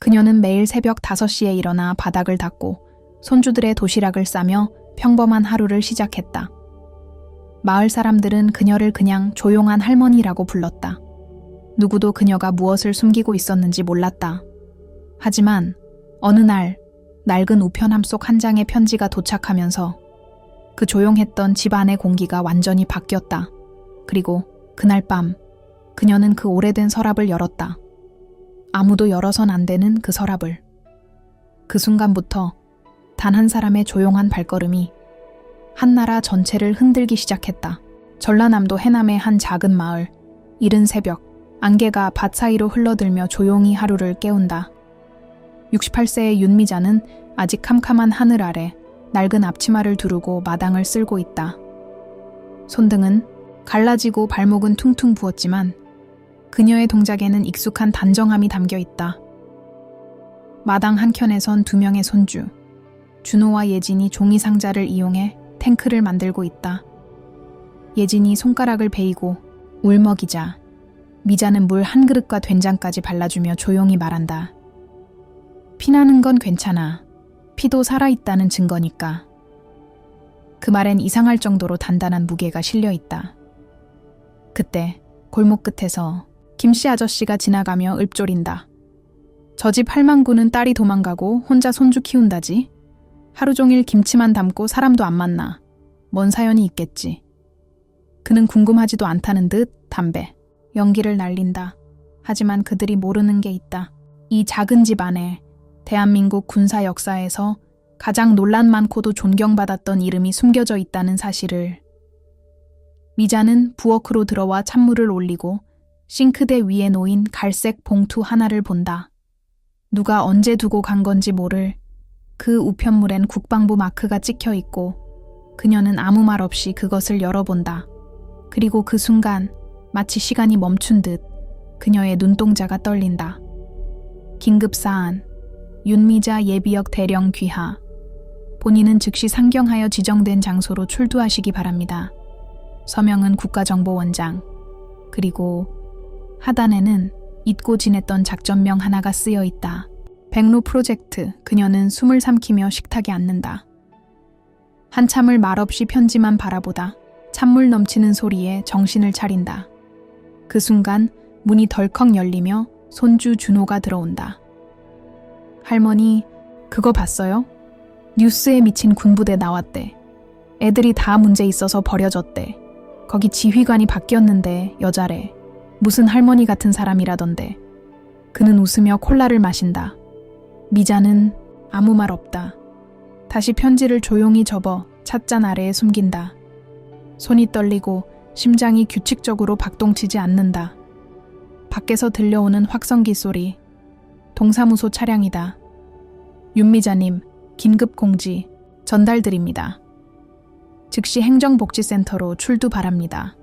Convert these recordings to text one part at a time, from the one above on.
그녀는 매일 새벽 5시에 일어나 바닥을 닦고 손주들의 도시락을 싸며 평범한 하루를 시작했다. 마을 사람들은 그녀를 그냥 조용한 할머니라고 불렀다. 누구도 그녀가 무엇을 숨기고 있었는지 몰랐다. 하지만 어느 날 낡은 우편함 속 한 장의 편지가 도착하면서 그 조용했던 집 안의 공기가 완전히 바뀌었다. 그리고 그날 밤 그녀는 그 오래된 서랍을 열었다. 아무도 열어선 안 되는 그 서랍을. 그 순간부터 단 한 사람의 조용한 발걸음이 한 나라 전체를 흔들기 시작했다. 전라남도 해남의 한 작은 마을. 이른 새벽, 안개가 밭 사이로 흘러들며 조용히 하루를 깨운다. 68세의 윤미자는 아직 캄캄한 하늘 아래 낡은 앞치마를 두르고 마당을 쓸고 있다. 손등은 갈라지고 발목은 퉁퉁 부었지만 그녀의 동작에는 익숙한 단정함이 담겨 있다. 마당 한켠에선 2명의 손주, 준호와 예진이 종이 상자를 이용해 탱크를 만들고 있다. 예진이 손가락을 베이고 울먹이자 미자는 물 한 그릇과 된장까지 발라주며 조용히 말한다. 피나는 건 괜찮아. 피도 살아있다는 증거니까. 그 말엔 이상할 정도로 단단한 무게가 실려 있다. 그때 골목 끝에서 김씨 아저씨가 지나가며 읊조린다. 저 집 할망구는 딸이 도망가고 혼자 손주 키운다지. 하루 종일 김치만 담고 사람도 안 만나. 뭔 사연이 있겠지. 그는 궁금하지도 않다는 듯 담배, 연기를 날린다. 하지만 그들이 모르는 게 있다. 이 작은 집 안에 대한민국 군사 역사에서 가장 논란 많고도 존경받았던 이름이 숨겨져 있다는 사실을. 미자는 부엌으로 들어와 찬물을 올리고 싱크대 위에 놓인 갈색 봉투 하나를 본다. 누가 언제 두고 간 건지 모를 그 우편물엔 국방부 마크가 찍혀 있고 그녀는 아무 말 없이 그것을 열어본다. 그리고 그 순간 마치 시간이 멈춘 듯 그녀의 눈동자가 떨린다. 긴급사안, 윤미자 예비역 대령 귀하. 본인은 즉시 상경하여 지정된 장소로 출두하시기 바랍니다. 서명은 국가정보원장. 그리고 하단에는 잊고 지냈던 작전명 하나가 쓰여 있다. 백로 프로젝트. 그녀는 숨을 삼키며 식탁에 앉는다. 한참을 말없이 편지만 바라보다 찬물 넘치는 소리에 정신을 차린다. 그 순간 문이 덜컥 열리며 손주 준호가 들어온다. 할머니, 그거 봤어요? 뉴스에 미친 군부대 나왔대. 애들이 다 문제 있어서 버려졌대. 거기 지휘관이 바뀌었는데 여자래. 무슨 할머니 같은 사람이라던데. 그는 웃으며 콜라를 마신다. 미자는 아무 말 없다. 다시 편지를 조용히 접어 찻잔 아래에 숨긴다. 손이 떨리고 심장이 규칙적으로 박동치지 않는다. 밖에서 들려오는 확성기 소리. 동사무소 차량이다. 윤미자님, 긴급 공지 전달드립니다. 즉시 행정복지센터로 출두 바랍니다.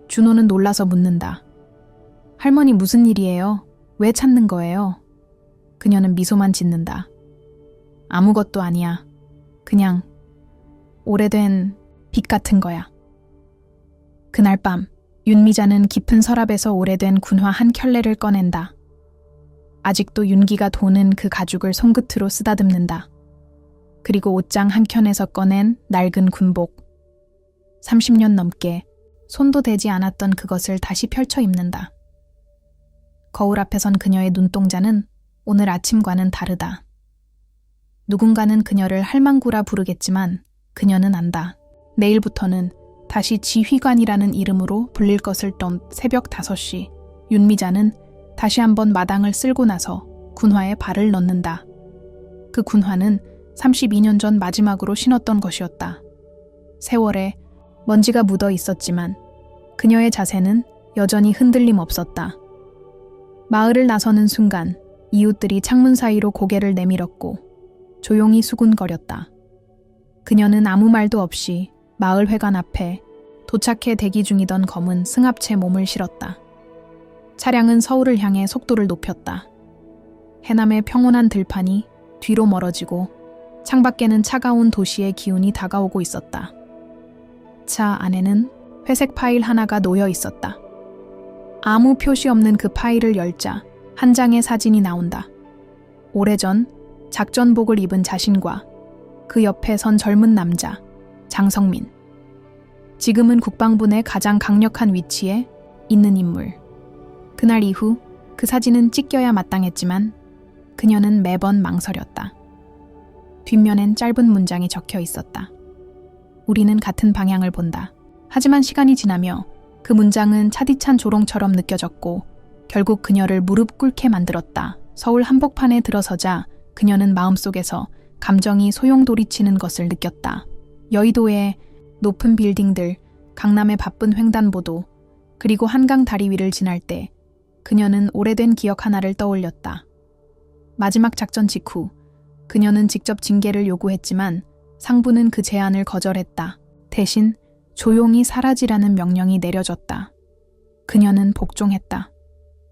준호는 놀라서 묻는다. 할머니 무슨 일이에요? 왜 찾는 거예요? 그녀는 미소만 짓는다. 아무것도 아니야. 그냥 오래된 빚 같은 거야. 그날 밤 윤미자는 깊은 서랍에서 오래된 군화 한 켤레를 꺼낸다. 아직도 윤기가 도는 그 가죽을 손끝으로 쓰다듬는다. 그리고 옷장 한 켠에서 꺼낸 낡은 군복. 30년 넘게 손도 대지 않았던 그것을 다시 펼쳐 입는다. 거울 앞에 선 그녀의 눈동자는 오늘 아침과는 다르다. 누군가는 그녀를 할망구라 부르겠지만 그녀는 안다. 내일부터는 다시 지휘관이라는 이름으로 불릴 것을 떤 새벽 5시, 윤미자는 다시 한번 마당을 쓸고 나서 군화에 발을 넣는다. 그 군화는 32년 전 마지막으로 신었던 것이었다. 세월에 먼지가 묻어 있었지만 그녀의 자세는 여전히 흔들림 없었다. 마을을 나서는 순간 이웃들이 창문 사이로 고개를 내밀었고 조용히 수군거렸다. 그녀는 아무 말도 없이 마을회관 앞에 도착해 대기 중이던 검은 승합차에 몸을 실었다. 차량은 서울을 향해 속도를 높였다. 해남의 평온한 들판이 뒤로 멀어지고 창밖에는 차가운 도시의 기운이 다가오고 있었다. 차 안에는 회색 파일 하나가 놓여 있었다. 아무 표시 없는 그 파일을 열자 한 장의 사진이 나온다. 오래전 작전복을 입은 자신과 그 옆에 선 젊은 남자, 장성민. 지금은 국방부 내 가장 강력한 위치에 있는 인물. 그날 이후 그 사진은 찢겨야 마땅했지만 그녀는 매번 망설였다. 뒷면엔 짧은 문장이 적혀 있었다. 우리는 같은 방향을 본다. 하지만 시간이 지나며 그 문장은 차디찬 조롱처럼 느껴졌고 결국 그녀를 무릎 꿇게 만들었다. 서울 한복판에 들어서자 그녀는 마음속에서 감정이 소용돌이치는 것을 느꼈다. 여의도의 높은 빌딩들, 강남의 바쁜 횡단보도, 그리고 한강 다리 위를 지날 때 그녀는 오래된 기억 하나를 떠올렸다. 마지막 작전 직후 그녀는 직접 징계를 요구했지만 상부는 그 제안을 거절했다. 대신 조용히 사라지라는 명령이 내려졌다. 그녀는 복종했다.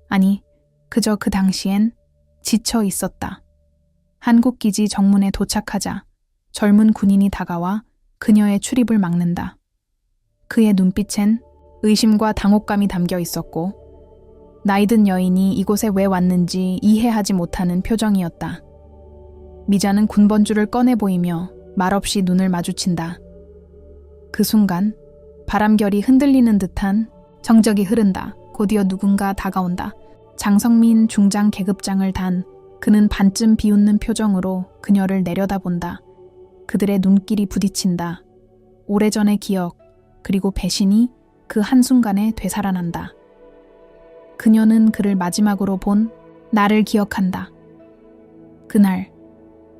아니, 그저 그 당시엔 지쳐 있었다. 한국기지 정문에 도착하자 젊은 군인이 다가와 그녀의 출입을 막는다. 그의 눈빛엔 의심과 당혹감이 담겨 있었고 나이든 여인이 이곳에 왜 왔는지 이해하지 못하는 표정이었다. 미자는 군번줄을 꺼내 보이며 말없이 눈을 마주친다. 그 순간 바람결이 흔들리는 듯한 정적이 흐른다. 곧이어 누군가 다가온다. 장성민 중장 계급장을 단 그는 반쯤 비웃는 표정으로 그녀를 내려다본다. 그들의 눈길이 부딪힌다. 오래전의 기억 그리고 배신이 그 한순간에 되살아난다. 그녀는 그를 마지막으로 본 나를 기억한다. 그날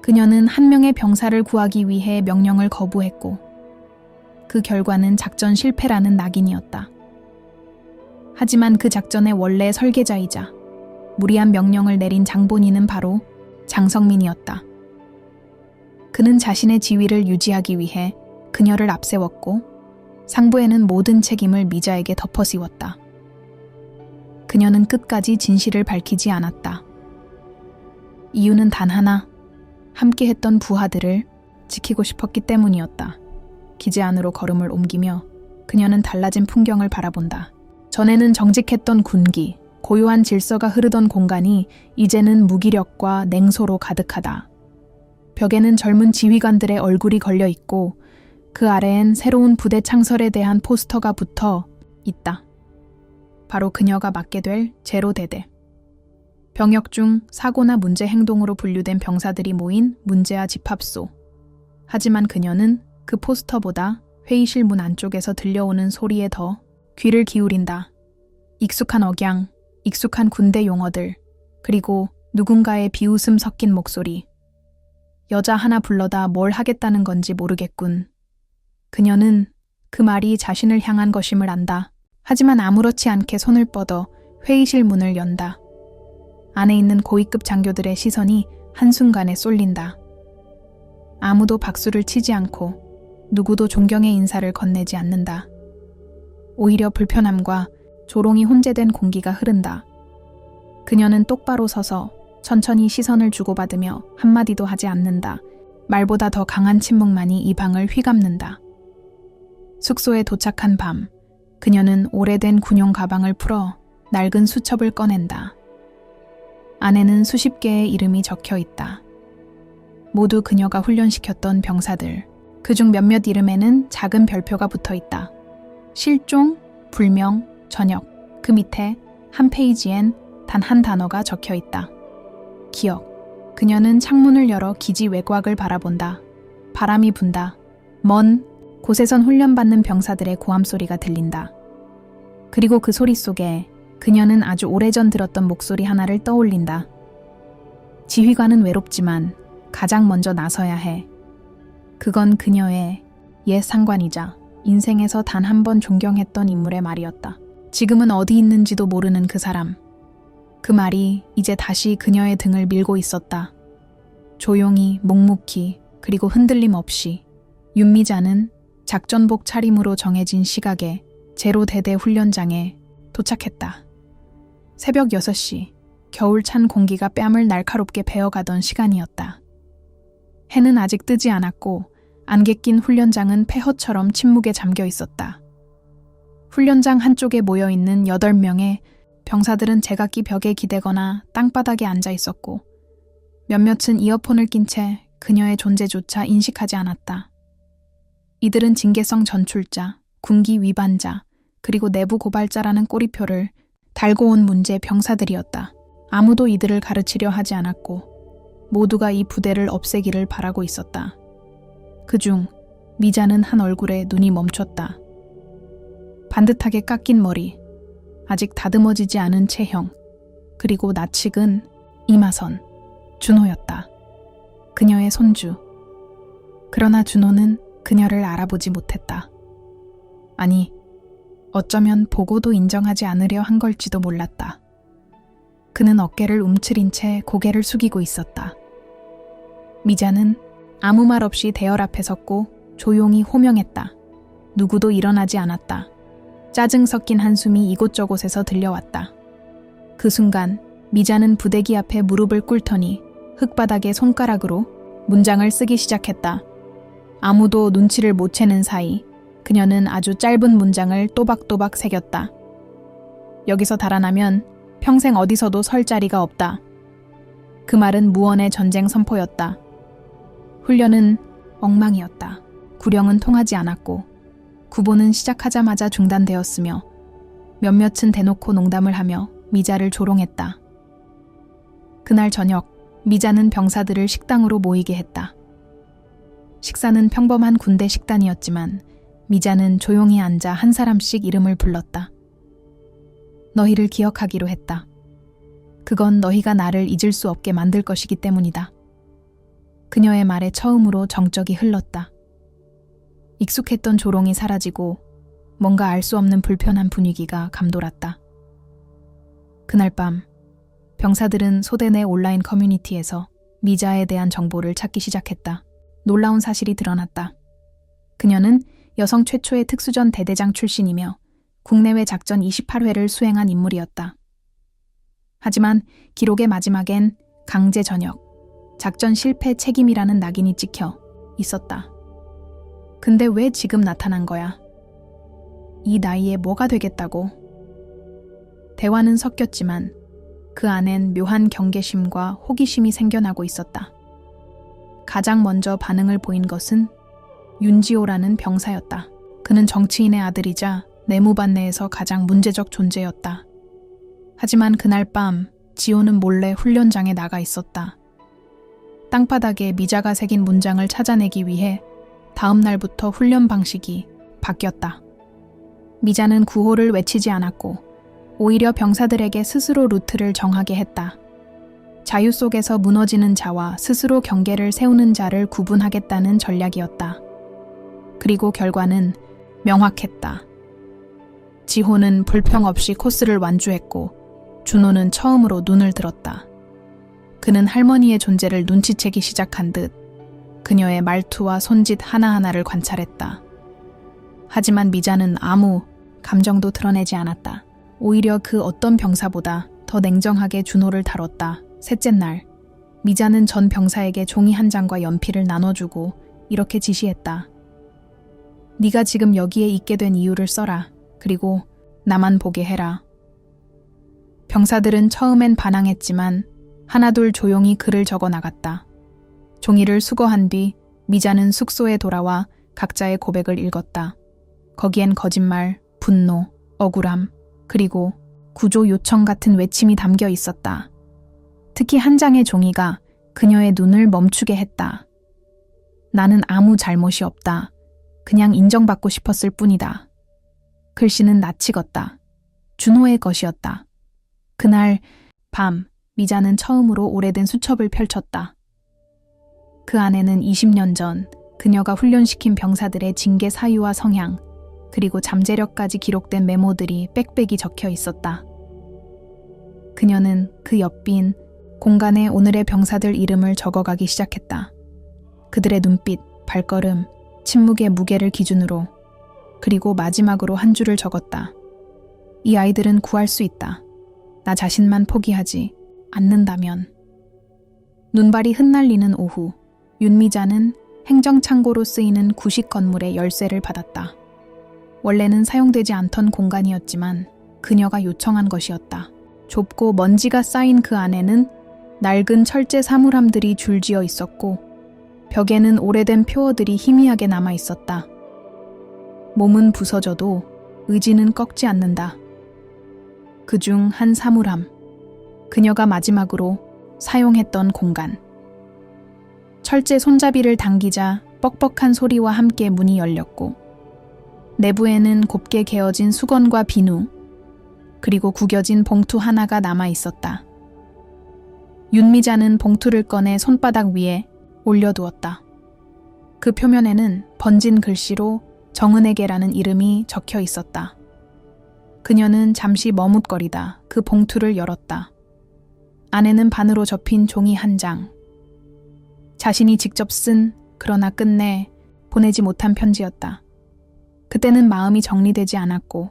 그녀는 한 명의 병사를 구하기 위해 명령을 거부했고 그 결과는 작전 실패라는 낙인이었다. 하지만 그 작전의 원래 설계자이자 무리한 명령을 내린 장본인은 바로 장성민이었다. 그는 자신의 지위를 유지하기 위해 그녀를 앞세웠고 상부에는 모든 책임을 미자에게 덮어씌웠다. 그녀는 끝까지 진실을 밝히지 않았다. 이유는 단 하나, 함께했던 부하들을 지키고 싶었기 때문이었다. 기지 안으로 걸음을 옮기며 그녀는 달라진 풍경을 바라본다. 전에는 정직했던 군기, 고요한 질서가 흐르던 공간이 이제는 무기력과 냉소로 가득하다. 벽에는 젊은 지휘관들의 얼굴이 걸려 있고 그 아래엔 새로운 부대 창설에 대한 포스터가 붙어 있다. 바로 그녀가 맡게 될 제로대대. 병역 중 사고나 문제 행동으로 분류된 병사들이 모인 문제아 집합소. 하지만 그녀는 그 포스터보다 회의실 문 안쪽에서 들려오는 소리에 더 귀를 기울인다. 익숙한 억양, 익숙한 군대 용어들, 그리고 누군가의 비웃음 섞인 목소리. 여자 하나 불러다 뭘 하겠다는 건지 모르겠군. 그녀는 그 말이 자신을 향한 것임을 안다. 하지만 아무렇지 않게 손을 뻗어 회의실 문을 연다. 안에 있는 고위급 장교들의 시선이 한순간에 쏠린다. 아무도 박수를 치지 않고 누구도 존경의 인사를 건네지 않는다. 오히려 불편함과 조롱이 혼재된 공기가 흐른다. 그녀는 똑바로 서서 천천히 시선을 주고받으며 한마디도 하지 않는다. 말보다 더 강한 침묵만이 이 방을 휘감는다. 숙소에 도착한 밤, 그녀는 오래된 군용 가방을 풀어 낡은 수첩을 꺼낸다. 안에는 수십 개의 이름이 적혀 있다. 모두 그녀가 훈련시켰던 병사들. 그중 몇몇 이름에는 작은 별표가 붙어 있다. 실종, 불명, 전역. 그 밑에 한 페이지엔 단 한 단어가 적혀 있다. 기억. 그녀는 창문을 열어 기지 외곽을 바라본다. 바람이 분다. 먼 곳에선 훈련받는 병사들의 고함 소리가 들린다. 그리고 그 소리 속에 그녀는 아주 오래전 들었던 목소리 하나를 떠올린다. 지휘관은 외롭지만 가장 먼저 나서야 해. 그건 그녀의 옛 상관이자 인생에서 단 한 번 존경했던 인물의 말이었다. 지금은 어디 있는지도 모르는 그 사람. 그 말이 이제 다시 그녀의 등을 밀고 있었다. 조용히, 묵묵히, 그리고 흔들림 없이 윤미자는 작전복 차림으로 정해진 시각에 제로대대 훈련장에 도착했다. 새벽 6시, 겨울 찬 공기가 뺨을 날카롭게 베어가던 시간이었다. 해는 아직 뜨지 않았고 안개 낀 훈련장은 폐허처럼 침묵에 잠겨 있었다. 훈련장 한쪽에 모여있는 8명의 병사들은 제각기 벽에 기대거나 땅바닥에 앉아 있었고 몇몇은 이어폰을 낀 채 그녀의 존재조차 인식하지 않았다. 이들은 징계성 전출자, 군기 위반자, 그리고 내부 고발자라는 꼬리표를 달고 온 문제 병사들이었다. 아무도 이들을 가르치려 하지 않았고 모두가 이 부대를 없애기를 바라고 있었다. 그중 미자는 한 얼굴에 눈이 멈췄다. 반듯하게 깎인 머리, 아직 다듬어지지 않은 체형, 그리고 낯익은 이마선, 준호였다. 그녀의 손주. 그러나 준호는 그녀를 알아보지 못했다. 아니, 어쩌면 보고도 인정하지 않으려 한 걸지도 몰랐다. 그는 어깨를 움츠린 채 고개를 숙이고 있었다. 미자는 아무 말 없이 대열 앞에 섰고 조용히 호명했다. 누구도 일어나지 않았다. 짜증 섞인 한숨이 이곳저곳에서 들려왔다. 그 순간 미자는 부대기 앞에 무릎을 꿇더니 흙바닥에 손가락으로 문장을 쓰기 시작했다. 아무도 눈치를 못 채는 사이 그녀는 아주 짧은 문장을 또박또박 새겼다. 여기서 달아나면 평생 어디서도 설 자리가 없다. 그 말은 무언의 전쟁 선포였다. 훈련은 엉망이었다. 구령은 통하지 않았고 구보는 시작하자마자 중단되었으며 몇몇은 대놓고 농담을 하며 미자를 조롱했다. 그날 저녁 미자는 병사들을 식당으로 모이게 했다. 식사는 평범한 군대 식단이었지만 미자는 조용히 앉아 한 사람씩 이름을 불렀다. 너희를 기억하기로 했다. 그건 너희가 나를 잊을 수 없게 만들 것이기 때문이다. 그녀의 말에 처음으로 정적이 흘렀다. 익숙했던 조롱이 사라지고 뭔가 알 수 없는 불편한 분위기가 감돌았다. 그날 밤 병사들은 소대 내 온라인 커뮤니티에서 미자에 대한 정보를 찾기 시작했다. 놀라운 사실이 드러났다. 그녀는 여성 최초의 특수전 대대장 출신이며 국내외 작전 28회를 수행한 인물이었다. 하지만 기록의 마지막엔 강제 전역, 작전 실패 책임이라는 낙인이 찍혀 있었다. 근데 왜 지금 나타난 거야? 이 나이에 뭐가 되겠다고? 대화는 섞였지만 그 안엔 묘한 경계심과 호기심이 생겨나고 있었다. 가장 먼저 반응을 보인 것은 윤지호라는 병사였다. 그는 정치인의 아들이자 내무반 내에서 가장 문제적 존재였다. 하지만 그날 밤 지호는 몰래 훈련장에 나가 있었다. 땅바닥에 미자가 새긴 문장을 찾아내기 위해 다음 날부터 훈련 방식이 바뀌었다. 미자는 구호를 외치지 않았고 오히려 병사들에게 스스로 루트를 정하게 했다. 자유 속에서 무너지는 자와 스스로 경계를 세우는 자를 구분하겠다는 전략이었다. 그리고 결과는 명확했다. 지호는 불평 없이 코스를 완주했고 준호는 처음으로 눈을 들었다. 그는 할머니의 존재를 눈치채기 시작한 듯 그녀의 말투와 손짓 하나하나를 관찰했다. 하지만 미자는 아무 감정도 드러내지 않았다. 오히려 그 어떤 병사보다 더 냉정하게 준호를 다뤘다. 셋째 날, 미자는 전 병사에게 종이 한 장과 연필을 나눠주고 이렇게 지시했다. 네가 지금 여기에 있게 된 이유를 써라. 그리고 나만 보게 해라. 병사들은 처음엔 반항했지만 하나둘 조용히 글을 적어 나갔다. 종이를 수거한 뒤 미자는 숙소에 돌아와 각자의 고백을 읽었다. 거기엔 거짓말, 분노, 억울함, 그리고 구조 요청 같은 외침이 담겨 있었다. 특히 한 장의 종이가 그녀의 눈을 멈추게 했다. 나는 아무 잘못이 없다. 그냥 인정받고 싶었을 뿐이다. 글씨는 낯익었다. 준호의 것이었다. 그날 밤 미자는 처음으로 오래된 수첩을 펼쳤다. 그 안에는 20년 전 그녀가 훈련시킨 병사들의 징계 사유와 성향, 그리고 잠재력까지 기록된 메모들이 빽빽이 적혀 있었다. 그녀는 그 옆빈 공간에 오늘의 병사들 이름을 적어가기 시작했다. 그들의 눈빛, 발걸음, 침묵의 무게를 기준으로, 그리고 마지막으로 한 줄을 적었다. 이 아이들은 구할 수 있다. 나 자신만 포기하지 않는다면. 눈발이 흩날리는 오후, 윤미자는 행정창고로 쓰이는 구식 건물의 열쇠를 받았다. 원래는 사용되지 않던 공간이었지만 그녀가 요청한 것이었다. 좁고 먼지가 쌓인 그 안에는 낡은 철제 사물함들이 줄지어 있었고 벽에는 오래된 표어들이 희미하게 남아 있었다. 몸은 부서져도 의지는 꺾지 않는다. 그중 한 사물함, 그녀가 마지막으로 사용했던 공간. 철제 손잡이를 당기자 뻑뻑한 소리와 함께 문이 열렸고 내부에는 곱게 개어진 수건과 비누, 그리고 구겨진 봉투 하나가 남아 있었다. 윤미자는 봉투를 꺼내 손바닥 위에 올려두었다. 그 표면에는 번진 글씨로 정은에게라는 이름이 적혀 있었다. 그녀는 잠시 머뭇거리다 그 봉투를 열었다. 안에는 반으로 접힌 종이 한 장. 자신이 직접 쓴 그러나 끝내 보내지 못한 편지였다. 그때는 마음이 정리되지 않았고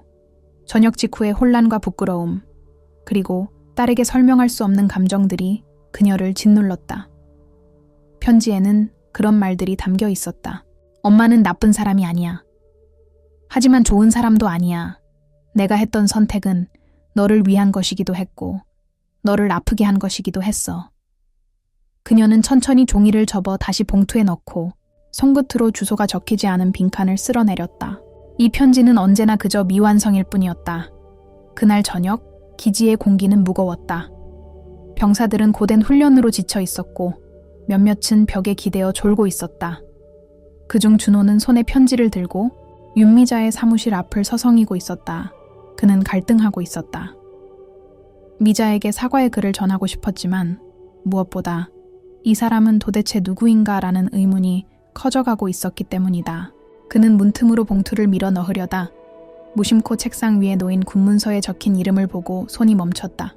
저녁 직후의 혼란과 부끄러움, 그리고 딸에게 설명할 수 없는 감정들이 그녀를 짓눌렀다. 편지에는 그런 말들이 담겨 있었다. 엄마는 나쁜 사람이 아니야. 하지만 좋은 사람도 아니야. 내가 했던 선택은 너를 위한 것이기도 했고 너를 아프게 한 것이기도 했어. 그녀는 천천히 종이를 접어 다시 봉투에 넣고 손끝으로 주소가 적히지 않은 빈칸을 쓸어내렸다. 이 편지는 언제나 그저 미완성일 뿐이었다. 그날 저녁 기지의 공기는 무거웠다. 병사들은 고된 훈련으로 지쳐 있었고 몇몇은 벽에 기대어 졸고 있었다. 그중 준호는 손에 편지를 들고 윤미자의 사무실 앞을 서성이고 있었다. 그는 갈등하고 있었다. 미자에게 사과의 글을 전하고 싶었지만 무엇보다 이 사람은 도대체 누구인가라는 의문이 커져가고 있었기 때문이다. 그는 문틈으로 봉투를 밀어 넣으려다 무심코 책상 위에 놓인 군문서에 적힌 이름을 보고 손이 멈췄다.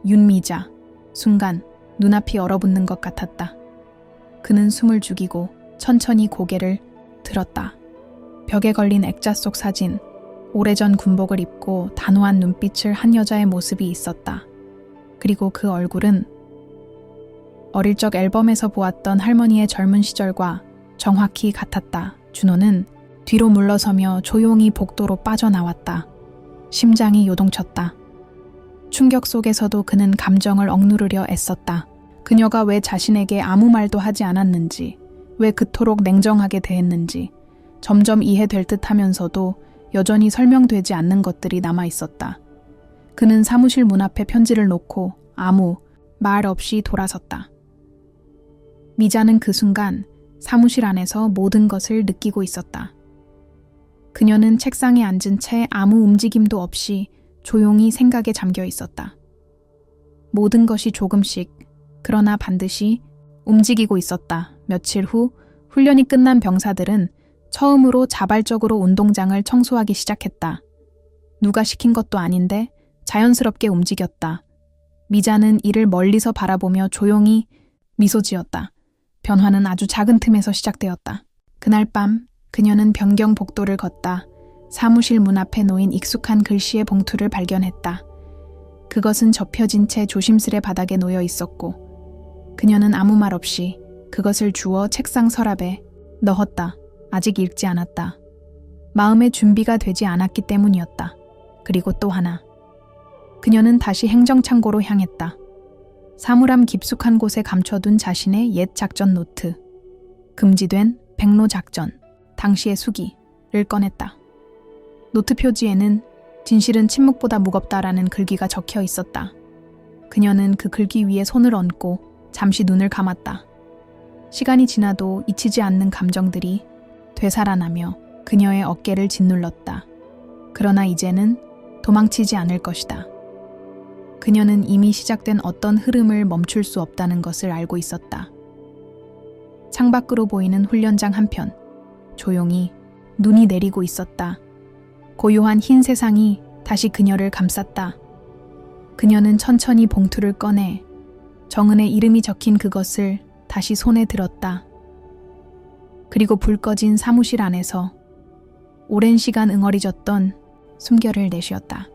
윤미자. 순간 눈앞이 얼어붙는 것 같았다. 그는 숨을 죽이고 천천히 고개를 들었다. 벽에 걸린 액자 속 사진, 오래전 군복을 입고 단호한 눈빛을 한 여자의 모습이 있었다. 그리고 그 얼굴은 어릴 적 앨범에서 보았던 할머니의 젊은 시절과 정확히 같았다. 준호는 뒤로 물러서며 조용히 복도로 빠져나왔다. 심장이 요동쳤다. 충격 속에서도 그는 감정을 억누르려 애썼다. 그녀가 왜 자신에게 아무 말도 하지 않았는지, 왜 그토록 냉정하게 대했는지 점점 이해될 듯 하면서도 여전히 설명되지 않는 것들이 남아 있었다. 그는 사무실 문 앞에 편지를 놓고 아무 말 없이 돌아섰다. 미자는 그 순간 사무실 안에서 모든 것을 느끼고 있었다. 그녀는 책상에 앉은 채 아무 움직임도 없이 조용히 생각에 잠겨 있었다. 모든 것이 조금씩, 그러나 반드시 움직이고 있었다. 며칠 후 훈련이 끝난 병사들은 처음으로 자발적으로 운동장을 청소하기 시작했다. 누가 시킨 것도 아닌데 자연스럽게 움직였다. 미자는 이를 멀리서 바라보며 조용히 미소 지었다. 변화는 아주 작은 틈에서 시작되었다. 그날 밤 그녀는 변경 복도를 걷다 사무실 문 앞에 놓인 익숙한 글씨의 봉투를 발견했다. 그것은 접혀진 채 조심스레 바닥에 놓여 있었고 그녀는 아무 말 없이 그것을 주워 책상 서랍에 넣었다. 아직 읽지 않았다. 마음의 준비가 되지 않았기 때문이었다. 그리고 또 하나. 그녀는 다시 행정창고로 향했다. 사물함 깊숙한 곳에 감춰둔 자신의 옛 작전 노트. 금지된 백로 작전, 당시의 수기를 꺼냈다. 노트 표지에는 진실은 침묵보다 무겁다라는 글귀가 적혀 있었다. 그녀는 그 글귀 위에 손을 얹고 잠시 눈을 감았다. 시간이 지나도 잊히지 않는 감정들이 되살아나며 그녀의 어깨를 짓눌렀다. 그러나 이제는 도망치지 않을 것이다. 그녀는 이미 시작된 어떤 흐름을 멈출 수 없다는 것을 알고 있었다. 창밖으로 보이는 훈련장 한편, 조용히 눈이 내리고 있었다. 고요한 흰 세상이 다시 그녀를 감쌌다. 그녀는 천천히 봉투를 꺼내 정은의 이름이 적힌 그것을 다시 손에 들었다. 그리고 불 꺼진 사무실 안에서 오랜 시간 응어리졌던 숨결을 내쉬었다.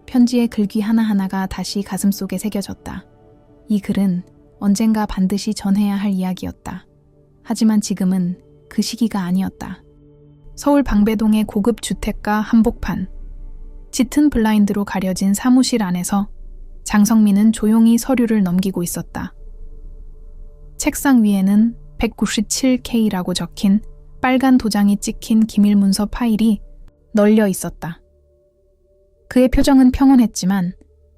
편지의 글귀 하나하나가 다시 가슴속에 새겨졌다. 이 글은 언젠가 반드시 전해야 할 이야기였다. 하지만 지금은 그 시기가 아니었다. 서울 방배동의 고급 주택가 한복판. 짙은 블라인드로 가려진 사무실 안에서 장성민은 조용히 서류를 넘기고 있었다. 책상 위에는 197K라고 적힌 빨간 도장이 찍힌 기밀 문서 파일이 널려 있었다. 그의 표정은 평온했지만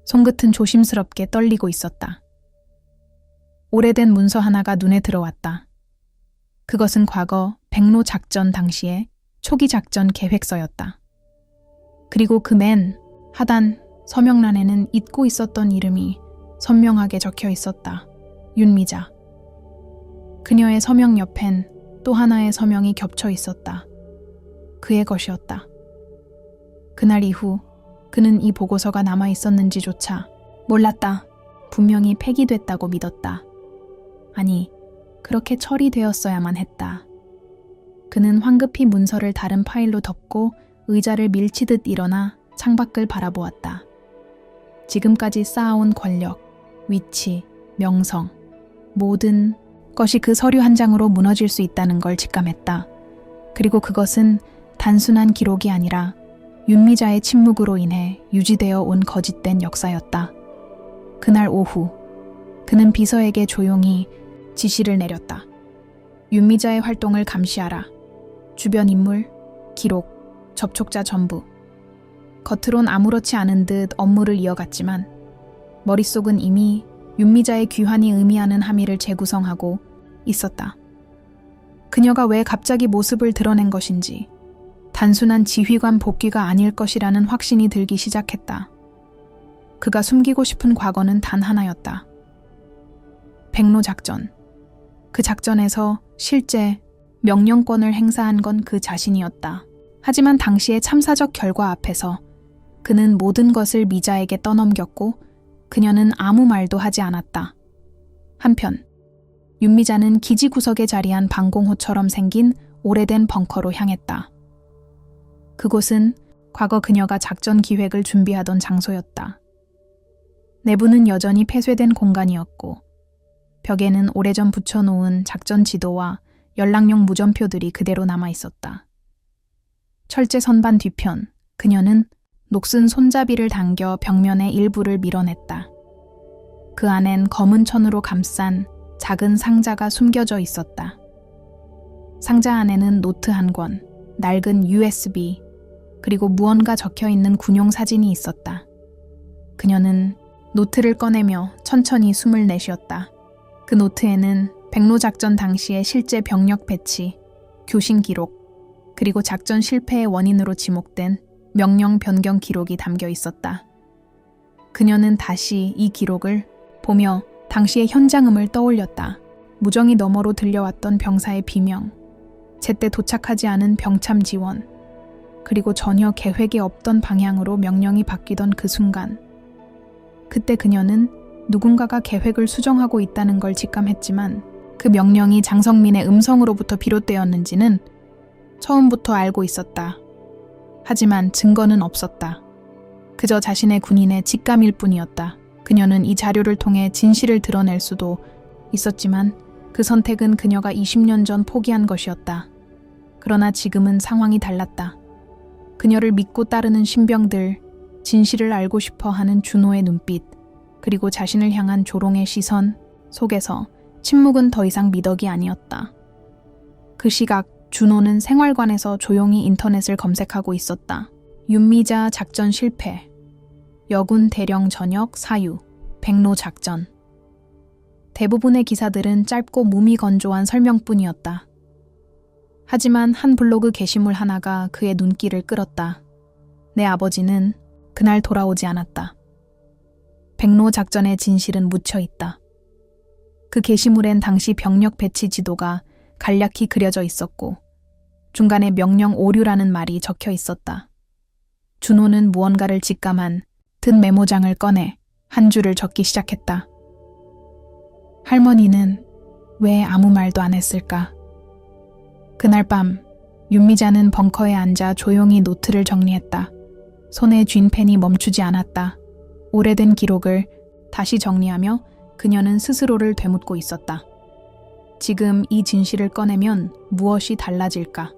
손끝은 조심스럽게 떨리고 있었다. 오래된 문서 하나가 눈에 들어왔다. 그것은 과거 백로 작전 당시의 초기 작전 계획서였다. 그리고 그 맨 하단 서명란에는 잊고 있었던 이름이 선명하게 적혀 있었다. 윤미자. 그녀의 서명 옆엔 또 하나의 서명이 겹쳐 있었다. 그의 것이었다. 그날 이후 그는 이 보고서가 남아 있었는지조차 몰랐다. 분명히 폐기됐다고 믿었다. 아니, 그렇게 처리되었어야만 했다. 그는 황급히 문서를 다른 파일로 덮고 의자를 밀치듯 일어나 창밖을 바라보았다. 지금까지 쌓아온 권력, 위치, 명성, 모든 것이 그 서류 한 장으로 무너질 수 있다는 걸 직감했다. 그리고 그것은 단순한 기록이 아니라 윤미자의 침묵으로 인해 유지되어 온 거짓된 역사였다. 그날 오후, 그는 비서에게 조용히 지시를 내렸다. 윤미자의 활동을 감시하라. 주변 인물, 기록, 접촉자 전부. 겉으론 아무렇지 않은 듯 업무를 이어갔지만 머릿속은 이미 윤미자의 귀환이 의미하는 함의를 재구성하고 있었다. 그녀가 왜 갑자기 모습을 드러낸 것인지 단순한 지휘관 복귀가 아닐 것이라는 확신이 들기 시작했다. 그가 숨기고 싶은 과거는 단 하나였다. 백로 작전. 그 작전에서 실제 명령권을 행사한 건 그 자신이었다. 하지만 당시의 참사적 결과 앞에서 그는 모든 것을 미자에게 떠넘겼고 그녀는 아무 말도 하지 않았다. 한편 윤미자는 기지 구석에 자리한 방공호처럼 생긴 오래된 벙커로 향했다. 그곳은 과거 그녀가 작전 기획을 준비하던 장소였다. 내부는 여전히 폐쇄된 공간이었고 벽에는 오래전 붙여놓은 작전 지도와 연락용 무전표들이 그대로 남아 있었다. 철제 선반 뒤편, 그녀는 녹슨 손잡이를 당겨 벽면의 일부를 밀어냈다. 그 안엔 검은 천으로 감싼 작은 상자가 숨겨져 있었다. 상자 안에는 노트 한 권, 낡은 USB, 그리고 무언가 적혀있는 군용 사진이 있었다. 그녀는 노트를 꺼내며 천천히 숨을 내쉬었다. 그 노트에는 백로 작전 당시의 실제 병력 배치, 교신 기록, 그리고 작전 실패의 원인으로 지목된 명령 변경 기록이 담겨 있었다. 그녀는 다시 이 기록을 보며 당시의 현장음을 떠올렸다. 무정이 너머로 들려왔던 병사의 비명, 제때 도착하지 않은 병참 지원, 그리고 전혀 계획에 없던 방향으로 명령이 바뀌던 그 순간. 그때 그녀는 누군가가 계획을 수정하고 있다는 걸 직감했지만 그 명령이 장성민의 음성으로부터 비롯되었는지는 처음부터 알고 있었다. 하지만 증거는 없었다. 그저 자신의 군인의 직감일 뿐이었다. 그녀는 이 자료를 통해 진실을 드러낼 수도 있었지만 그 선택은 그녀가 20년 전 포기한 것이었다. 그러나 지금은 상황이 달랐다. 그녀를 믿고 따르는 신병들, 진실을 알고 싶어 하는 준호의 눈빛, 그리고 자신을 향한 조롱의 시선 속에서 침묵은 더 이상 미덕이 아니었다. 그 시각 준호는 생활관에서 조용히 인터넷을 검색하고 있었다. 윤미자 작전 실패, 여군 대령 전역 사유, 백로 작전. 대부분의 기사들은 짧고 무미건조한 설명뿐이었다. 하지만 한 블로그 게시물 하나가 그의 눈길을 끌었다. 내 아버지는 그날 돌아오지 않았다. 백로 작전의 진실은 묻혀 있다. 그 게시물엔 당시 병력 배치 지도가 간략히 그려져 있었고 중간에 명령 오류라는 말이 적혀 있었다. 준호는 무언가를 직감한 듯 메모장을 꺼내 한 줄을 적기 시작했다. 할머니는 왜 아무 말도 안 했을까? 그날 밤 윤미자는 벙커에 앉아 조용히 노트를 정리했다. 손에 쥔 펜이 멈추지 않았다. 오래된 기록을 다시 정리하며 그녀는 스스로를 되묻고 있었다. 지금 이 진실을 꺼내면 무엇이 달라질까?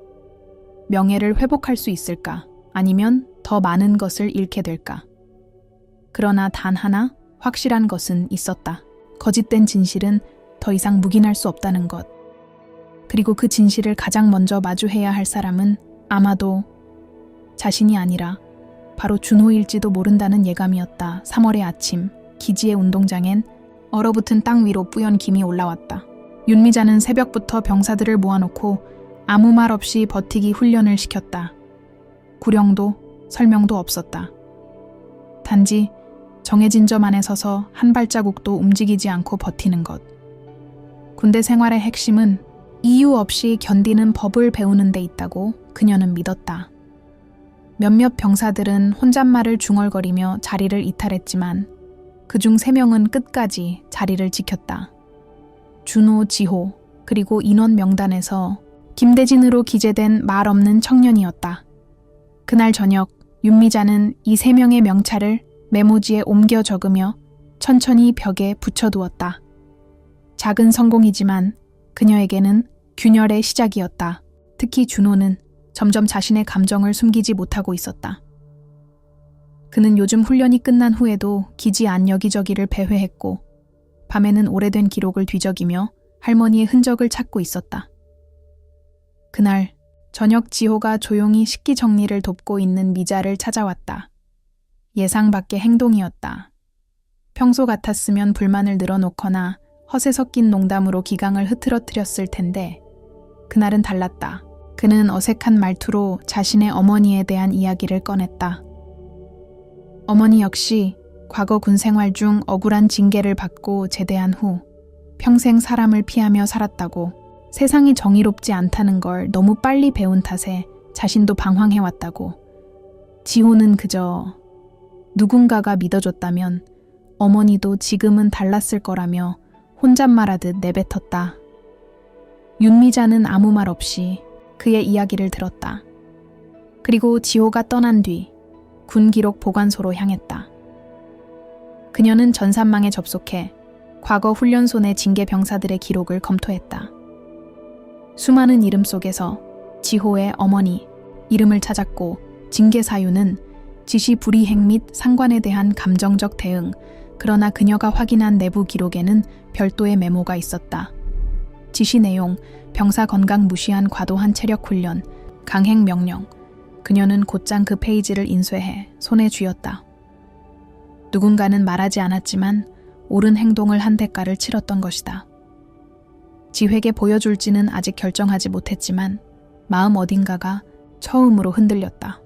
명예를 회복할 수 있을까? 아니면 더 많은 것을 잃게 될까? 그러나 단 하나, 확실한 것은 있었다. 거짓된 진실은 더 이상 묵인할 수 없다는 것. 그리고 그 진실을 가장 먼저 마주해야 할 사람은 아마도 자신이 아니라 바로 준호일지도 모른다는 예감이었다. 3월의 아침, 기지의 운동장엔 얼어붙은 땅 위로 뿌연 김이 올라왔다. 윤미자는 새벽부터 병사들을 모아놓고 아무 말 없이 버티기 훈련을 시켰다. 구령도 설명도 없었다. 단지 정해진 점 안에 서서 한 발자국도 움직이지 않고 버티는 것. 군대 생활의 핵심은 이유 없이 견디는 법을 배우는 데 있다고 그녀는 믿었다. 몇몇 병사들은 혼잣말을 중얼거리며 자리를 이탈했지만 그중 3명은 끝까지 자리를 지켰다. 준호, 지호, 그리고 인원 명단에서 김대진으로 기재된 말 없는 청년이었다. 그날 저녁 윤미자는 이 3명의 명찰을 메모지에 옮겨 적으며 천천히 벽에 붙여두었다. 작은 성공이지만 그녀에게는 균열의 시작이었다. 특히 준호는 점점 자신의 감정을 숨기지 못하고 있었다. 그는 요즘 훈련이 끝난 후에도 기지 안 여기저기를 배회했고 밤에는 오래된 기록을 뒤적이며 할머니의 흔적을 찾고 있었다. 그날 저녁 지호가 조용히 식기 정리를 돕고 있는 미자를 찾아왔다. 예상 밖의 행동이었다. 평소 같았으면 불만을 늘어놓거나 허세 섞인 농담으로 기강을 흐트러뜨렸을 텐데 그날은 달랐다. 그는 어색한 말투로 자신의 어머니에 대한 이야기를 꺼냈다. 어머니 역시 과거 군 생활 중 억울한 징계를 받고 제대한 후 평생 사람을 피하며 살았다고, 세상이 정의롭지 않다는 걸 너무 빨리 배운 탓에 자신도 방황해왔다고, 지호는 그저 누군가가 믿어줬다면 어머니도 지금은 달랐을 거라며 혼잣말하듯 내뱉었다. 윤미자는 아무 말 없이 그의 이야기를 들었다. 그리고 지호가 떠난 뒤 군 기록 보관소로 향했다. 그녀는 전산망에 접속해 과거 훈련소 내 징계 병사들의 기록을 검토했다. 수많은 이름 속에서 지호의 어머니 이름을 찾았고, 징계 사유는 지시 불이행 및 상관에 대한 감정적 대응, 그러나 그녀가 확인한 내부 기록에는 별도의 메모가 있었다. 지시 내용, 병사 건강 무시한 과도한 체력 훈련, 강행 명령. 그녀는 곧장 그 페이지를 인쇄해 손에 쥐었다. 누군가는 말하지 않았지만 옳은 행동을 한 대가를 치렀던 것이다. 지회에게 보여줄지는 아직 결정하지 못했지만 마음 어딘가가 처음으로 흔들렸다.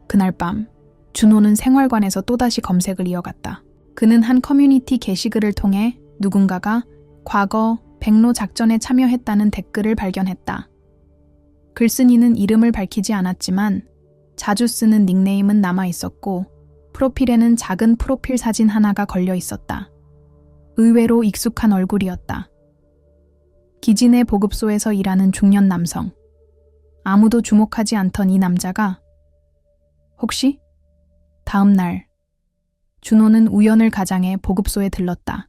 그날 밤 준호는 생활관에서 또다시 검색을 이어갔다. 그는 한 커뮤니티 게시글을 통해 누군가가 과거 백로 작전에 참여했다는 댓글을 발견했다. 글쓴이는 이름을 밝히지 않았지만 자주 쓰는 닉네임은 남아 있었고, 프로필에는 작은 프로필 사진 하나가 걸려 있었다. 의외로 익숙한 얼굴이었다. 기지 내 보급소에서 일하는 중년 남성. 아무도 주목하지 않던 이 남자가 혹시? 다음 날 준호는 우연을 가장해 보급소에 들렀다.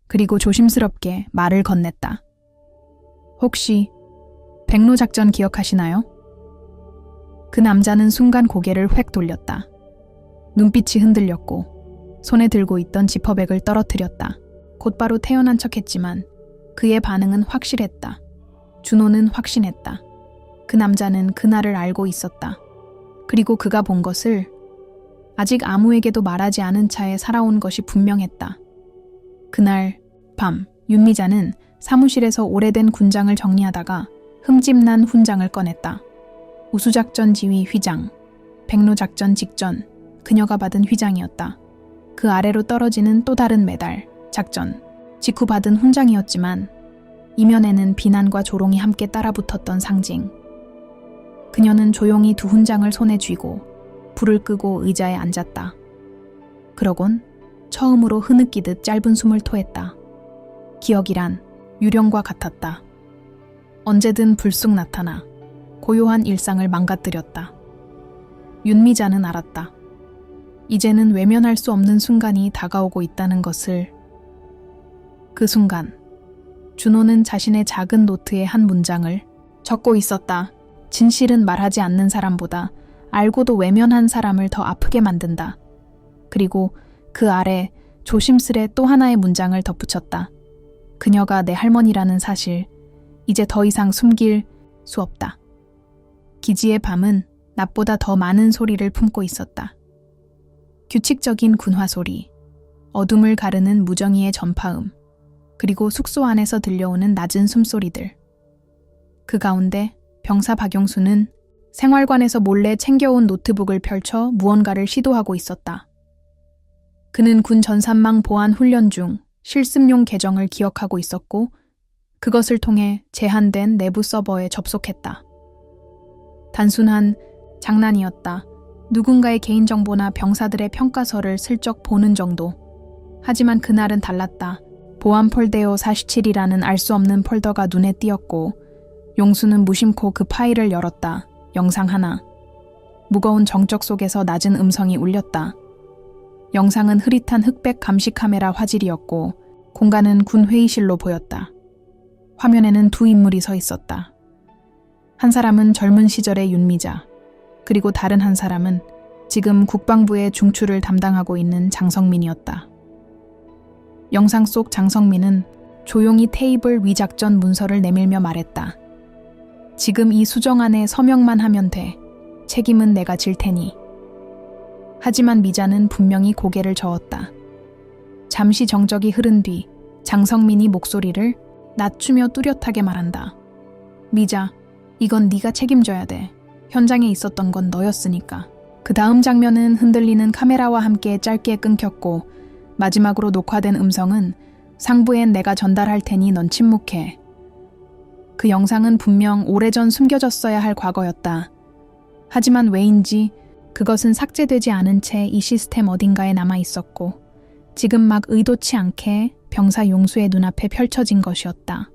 그리고 조심스럽게 말을 건넸다. 혹시 백로 작전 기억하시나요? 그 남자는 순간 고개를 획 돌렸다. 눈빛이 흔들렸고 손에 들고 있던 지퍼백을 떨어뜨렸다. 곧바로 태어난 척했지만 그의 반응은 확실했다. 준호는 확신했다. 그 남자는 그날을 알고 있었다. 그리고 그가 본 것을 아직 아무에게도 말하지 않은 채 살아온 것이 분명했다. 그날 밤 윤미자는 사무실에서 오래된 군장을 정리하다가 흠집난 훈장을 꺼냈다. 우수작전 지휘 휘장, 백로작전 직전 그녀가 받은 휘장이었다. 그 아래로 떨어지는 또 다른 메달, 작전, 직후 받은 훈장이었지만 이면에는 비난과 조롱이 함께 따라붙었던 상징. 그녀는 조용히 두 훈장을 손에 쥐고 불을 끄고 의자에 앉았다. 그러곤 처음으로 흐느끼듯 짧은 숨을 토했다. 기억이란 유령과 같았다. 언제든 불쑥 나타나 고요한 일상을 망가뜨렸다. 윤미자는 알았다. 이제는 외면할 수 없는 순간이 다가오고 있다는 것을. 그 순간 준호는 자신의 작은 노트에 한 문장을 적고 있었다. 진실은 말하지 않는 사람보다 알고도 외면한 사람을 더 아프게 만든다. 그리고 그 아래 조심스레 또 하나의 문장을 덧붙였다. 그녀가 내 할머니라는 사실, 이제 더 이상 숨길 수 없다. 기지의 밤은 낮보다 더 많은 소리를 품고 있었다. 규칙적인 군화 소리, 어둠을 가르는 무정의의 전파음, 그리고 숙소 안에서 들려오는 낮은 숨소리들. 그 가운데 병사 박용수는 생활관에서 몰래 챙겨온 노트북을 펼쳐 무언가를 시도하고 있었다. 그는 군 전산망 보안 훈련 중 실습용 계정을 기억하고 있었고 그것을 통해 제한된 내부 서버에 접속했다. 단순한 장난이었다. 누군가의 개인정보나 병사들의 평가서를 슬쩍 보는 정도. 하지만 그날은 달랐다. 보안 폴데오 47이라는 알 수 없는 폴더가 눈에 띄었고 용수는 무심코 그 파일을 열었다. 영상 하나. 무거운 정적 속에서 낮은 음성이 울렸다. 영상은 흐릿한 흑백 감시 카메라 화질이었고 공간은 군 회의실로 보였다. 화면에는 두 인물이 서 있었다. 한 사람은 젊은 시절의 윤미자, 그리고 다른 한 사람은 지금 국방부의 중추를 담당하고 있는 장성민이었다. 영상 속 장성민은 조용히 테이블 위 작전 문서를 내밀며 말했다. 지금 이 수정 안에 서명만 하면 돼. 책임은 내가 질 테니. 하지만 미자는 분명히 고개를 저었다. 잠시 정적이 흐른 뒤 장성민이 목소리를 낮추며 뚜렷하게 말한다. 미자, 이건 네가 책임져야 돼. 현장에 있었던 건 너였으니까. 그 다음 장면은 흔들리는 카메라와 함께 짧게 끊겼고 마지막으로 녹화된 음성은 상부엔 내가 전달할 테니 넌 침묵해. 그 영상은 분명 오래전 숨겨졌어야 할 과거였다. 하지만 왜인지 그것은 삭제되지 않은 채 이 시스템 어딘가에 남아 있었고 지금 막 의도치 않게 병사 용수의 눈앞에 펼쳐진 것이었다.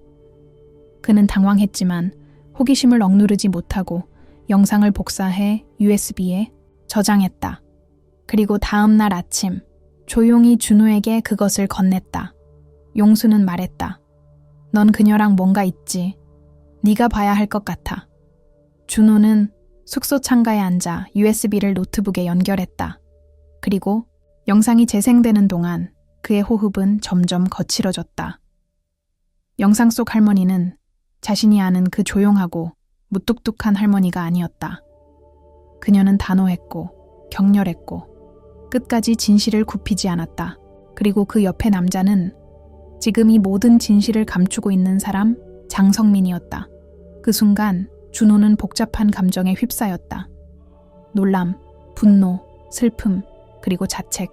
그는 당황했지만 호기심을 억누르지 못하고 영상을 복사해 USB에 저장했다. 그리고 다음 날 아침 조용히 준호에게 그것을 건넸다. 용수는 말했다. 넌 그녀랑 뭔가 있지. 네가 봐야 할 것 같아. 준호는 숙소 창가에 앉아 USB를 노트북에 연결했다. 그리고 영상이 재생되는 동안 그의 호흡은 점점 거칠어졌다. 영상 속 할머니는 자신이 아는 그 조용하고 무뚝뚝한 할머니가 아니었다. 그녀는 단호했고 격렬했고 끝까지 진실을 굽히지 않았다. 그리고 그 옆에 남자는 지금 이 모든 진실을 감추고 있는 사람 장성민이었다. 그 순간 준호는 복잡한 감정에 휩싸였다. 놀람, 분노, 슬픔, 그리고 자책.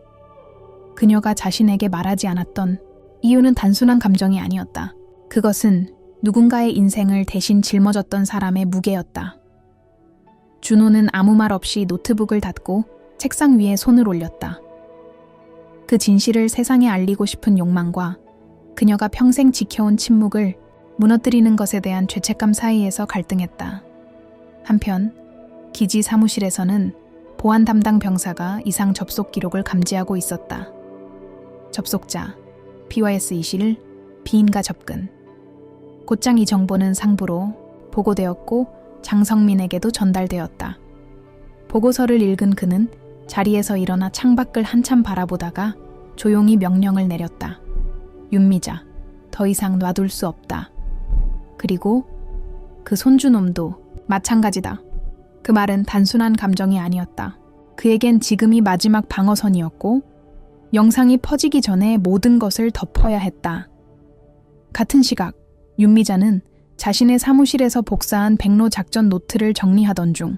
그녀가 자신에게 말하지 않았던 이유는 단순한 감정이 아니었다. 그것은 누군가의 인생을 대신 짊어졌던 사람의 무게였다. 준호는 아무 말 없이 노트북을 닫고 책상 위에 손을 올렸다. 그 진실을 세상에 알리고 싶은 욕망과 그녀가 평생 지켜온 침묵을 무너뜨리는 것에 대한 죄책감 사이에서 갈등했다. 한편 기지 사무실에서는 보안 담당 병사가 이상 접속 기록을 감지하고 있었다. 접속자 BYS21 비인가 접근. 곧장 이 정보는 상부로 보고되었고 장성민에게도 전달되었다. 보고서를 읽은 그는 자리에서 일어나 창밖을 한참 바라보다가 조용히 명령을 내렸다. 윤미자, 더 이상 놔둘 수 없다. 그리고 그 손주놈도 마찬가지다. 그 말은 단순한 감정이 아니었다. 그에겐 지금이 마지막 방어선이었고 영상이 퍼지기 전에 모든 것을 덮어야 했다. 같은 시각 윤미자는 자신의 사무실에서 복사한 백로 작전 노트를 정리하던 중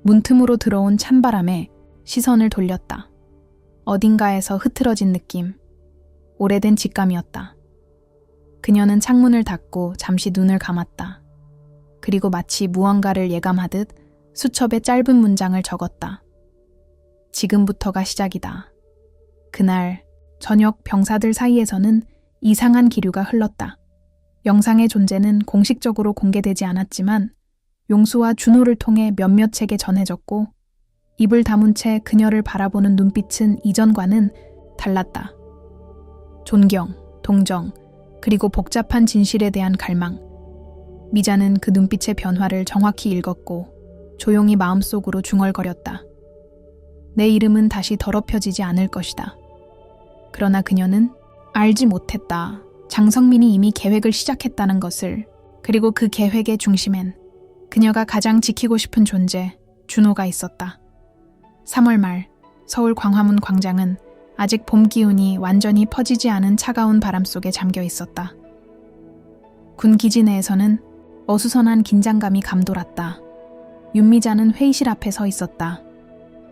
문틈으로 들어온 찬바람에 시선을 돌렸다. 어딘가에서 흐트러진 느낌, 오래된 직감이었다. 그녀는 창문을 닫고 잠시 눈을 감았다. 그리고 마치 무언가를 예감하듯 수첩에 짧은 문장을 적었다. 지금부터가 시작이다. 그날 저녁 병사들 사이에서는 이상한 기류가 흘렀다. 영상의 존재는 공식적으로 공개되지 않았지만 용수와 준호를 통해 몇몇에게 전해졌고 입을 다문 채 그녀를 바라보는 눈빛은 이전과는 달랐다. 존경, 동정, 그리고 복잡한 진실에 대한 갈망. 미자는 그 눈빛의 변화를 정확히 읽었고 조용히 마음속으로 중얼거렸다. 내 이름은 다시 더럽혀지지 않을 것이다. 그러나 그녀는 알지 못했다. 장성민이 이미 계획을 시작했다는 것을. 그리고 그 계획의 중심엔 그녀가 가장 지키고 싶은 존재, 준호가 있었다. 3월 말 서울 광화문 광장은 아직 봄 기운이 완전히 퍼지지 않은 차가운 바람 속에 잠겨 있었다. 군 기지 내에서는 어수선한 긴장감이 감돌았다. 윤미자는 회의실 앞에 서 있었다.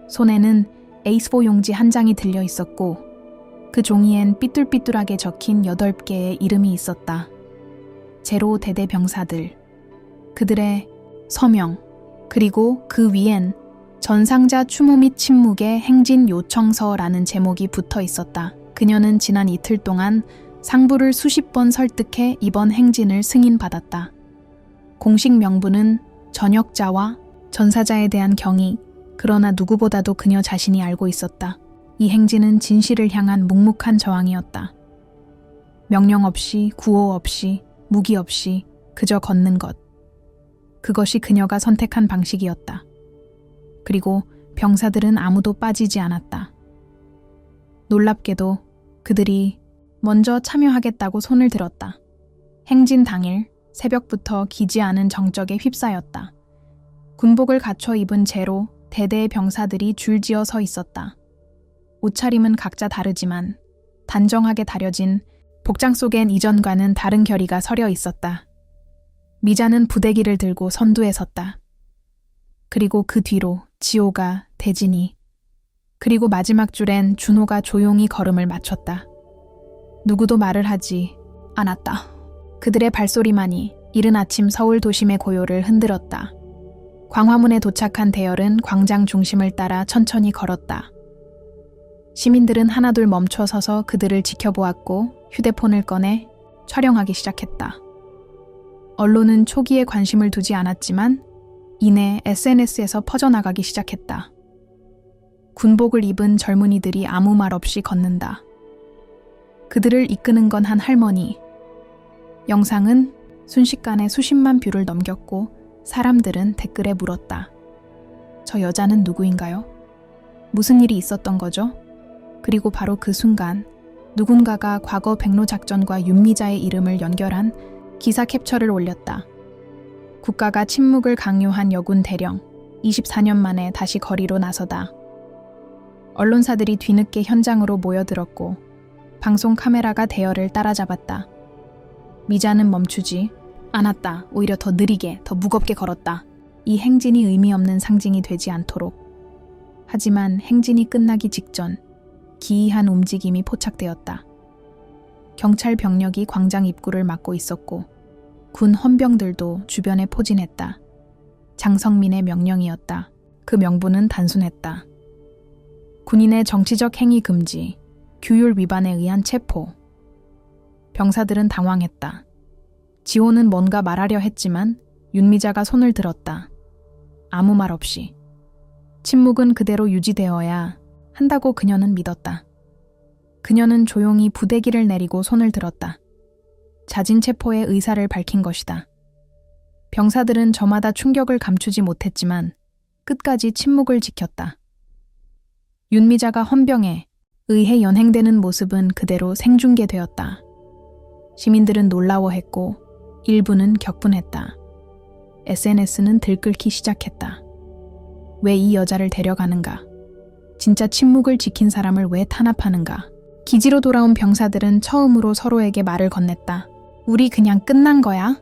손에는 A4 용지 한 장이 들려 있었고 그 종이엔 삐뚤삐뚤하게 적힌 8개의 이름이 있었다. 제로 대대 병사들, 그들의 서명, 그리고 그 위엔 전상자 추모 및 침묵의 행진 요청서라는 제목이 붙어 있었다. 그녀는 지난 이틀 동안 상부를 수십 번 설득해 이번 행진을 승인받았다. 공식 명분은 전역자와 전사자에 대한 경의, 그러나 누구보다도 그녀 자신이 알고 있었다. 이 행진은 진실을 향한 묵묵한 저항이었다. 명령 없이, 구호 없이, 무기 없이 그저 걷는 것. 그것이 그녀가 선택한 방식이었다. 그리고 병사들은 아무도 빠지지 않았다. 놀랍게도 그들이 먼저 참여하겠다고 손을 들었다. 행진 당일 새벽부터 기지 안은 정적에 휩싸였다. 군복을 갖춰 입은 제로 대대의 병사들이 줄지어 서 있었다. 옷차림은 각자 다르지만 단정하게 다려진 복장 속엔 이전과는 다른 결의가 서려 있었다. 미자는 부대기를 들고 선두에 섰다. 그리고 그 뒤로 지호가, 대진이, 그리고 마지막 줄엔 준호가 조용히 걸음을 맞췄다. 누구도 말을 하지 않았다. 그들의 발소리만이 이른 아침 서울 도심의 고요를 흔들었다. 광화문에 도착한 대열은 광장 중심을 따라 천천히 걸었다. 시민들은 하나둘 멈춰 서서 그들을 지켜보았고 휴대폰을 꺼내 촬영하기 시작했다. 언론은 초기에 관심을 두지 않았지만 이내 SNS에서 퍼져나가기 시작했다. 군복을 입은 젊은이들이 아무 말 없이 걷는다. 그들을 이끄는 건 한 할머니. 영상은 순식간에 수십만 뷰를 넘겼고 사람들은 댓글에 물었다. 저 여자는 누구인가요? 무슨 일이 있었던 거죠? 그리고 바로 그 순간 누군가가 과거 백로작전과 윤미자의 이름을 연결한 기사 캡처를 올렸다. 국가가 침묵을 강요한 여군 대령, 24년 만에 다시 거리로 나서다. 언론사들이 뒤늦게 현장으로 모여들었고 방송 카메라가 대열을 따라잡았다. 미자는 멈추지 않았다. 오히려 더 느리게, 더 무겁게 걸었다. 이 행진이 의미 없는 상징이 되지 않도록. 하지만 행진이 끝나기 직전 기이한 움직임이 포착되었다. 경찰 병력이 광장 입구를 막고 있었고 군 헌병들도 주변에 포진했다. 장성민의 명령이었다. 그 명분은 단순했다. 군인의 정치적 행위 금지, 규율 위반에 의한 체포. 병사들은 당황했다. 지호는 뭔가 말하려 했지만 윤미자가 손을 들었다. 아무 말 없이. 침묵은 그대로 유지되어야 한다고 그녀는 믿었다. 그녀는 조용히 부대기를 내리고 손을 들었다. 자진 체포의 의사를 밝힌 것이다. 병사들은 저마다 충격을 감추지 못했지만 끝까지 침묵을 지켰다. 윤미자가 헌병에 의해 연행되는 모습은 그대로 생중계되었다. 시민들은 놀라워했고 일부는 격분했다. SNS는 들끓기 시작했다. 왜 이 여자를 데려가는가? 진짜 침묵을 지킨 사람을 왜 탄압하는가? 기지로 돌아온 병사들은 처음으로 서로에게 말을 건넸다. 우리 그냥 끝난 거야?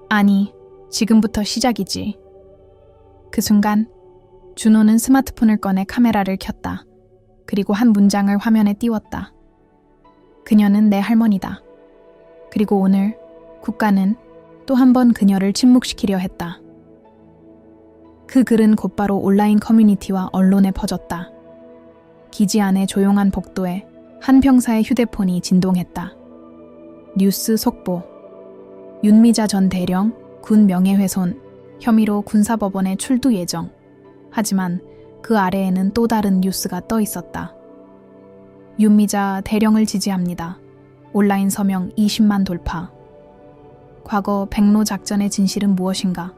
아니, 지금부터 시작이지. 그 순간 준호는 스마트폰을 꺼내 카메라를 켰다. 그리고 한 문장을 화면에 띄웠다. 그녀는 내 할머니다. 그리고 오늘 국가는 또 한 번 그녀를 침묵시키려 했다. 그 글은 곧바로 온라인 커뮤니티와 언론에 퍼졌다. 기지 안의 조용한 복도에 한 병사의 휴대폰이 진동했다. 뉴스 속보. 윤미자 전 대령, 군 명예훼손, 혐의로 군사법원에 출두 예정. 하지만 그 아래에는 또 다른 뉴스가 떠 있었다. 윤미자 대령을 지지합니다. 온라인 서명 20만 돌파. 과거 백로작전의 진실은 무엇인가?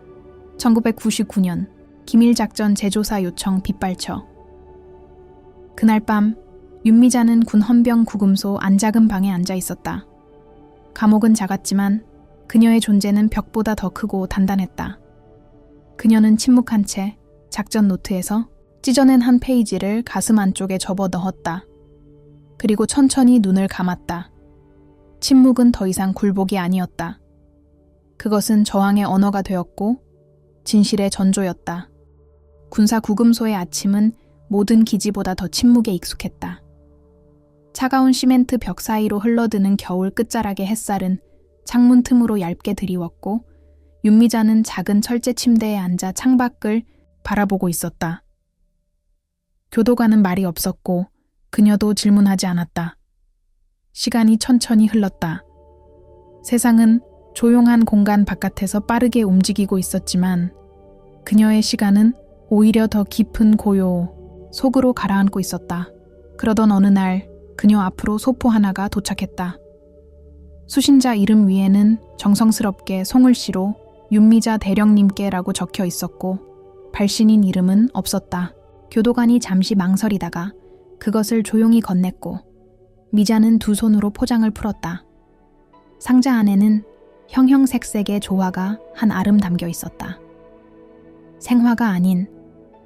1999년 기밀작전 재조사 요청 빗발쳐. 그날 밤 윤미자는 군 헌병 구금소 안작은 방에 앉아 있었다. 감옥은 작았지만 그녀의 존재는 벽보다 더 크고 단단했다. 그녀는 침묵한 채 작전 노트에서 찢어낸 한 페이지를 가슴 안쪽에 접어 넣었다. 그리고 천천히 눈을 감았다. 침묵은 더 이상 굴복이 아니었다. 그것은 저항의 언어가 되었고 진실의 전조였다. 군사 구금소의 아침은 모든 기지보다 더 침묵에 익숙했다. 차가운 시멘트 벽 사이로 흘러드는 겨울 끝자락의 햇살은 창문 틈으로 얇게 드리웠고 윤미자는 작은 철제 침대에 앉아 창밖을 바라보고 있었다. 교도관은 말이 없었고 그녀도 질문하지 않았다. 시간이 천천히 흘렀다. 세상은 조용한 공간 바깥에서 빠르게 움직이고 있었지만 그녀의 시간은 오히려 더 깊은 고요 속으로 가라앉고 있었다. 그러던 어느 날 그녀 앞으로 소포 하나가 도착했다. 수신자 이름 위에는 정성스럽게 송을씨로 윤미자 대령님께라고 적혀 있었고 발신인 이름은 없었다. 교도관이 잠시 망설이다가 그것을 조용히 건넸고 미자는 두 손으로 포장을 풀었다. 상자 안에는 형형색색의 조화가 한 알음 담겨 있었다. 생화가 아닌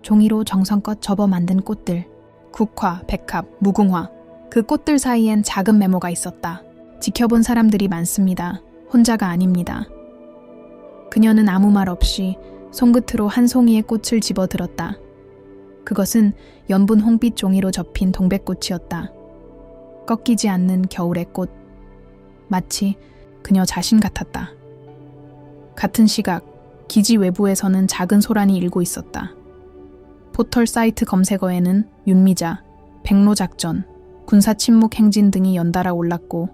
종이로 정성껏 접어 만든 꽃들, 국화, 백합, 무궁화. 그 꽃들 사이엔 작은 메모가 있었다. 지켜본 사람들이 많습니다. 혼자가 아닙니다. 그녀는 아무 말 없이 손끝으로 한 송이의 꽃을 집어들었다. 그것은 연분 홍빛 종이로 접힌 동백꽃이었다. 꺾이지 않는 겨울의 꽃. 마치 그녀 자신 같았다. 같은 시각 기지 외부에서는 작은 소란이 일고 있었다. 포털 사이트 검색어에는 윤미자, 백로작전, 군사침묵 행진 등이 연달아 올랐고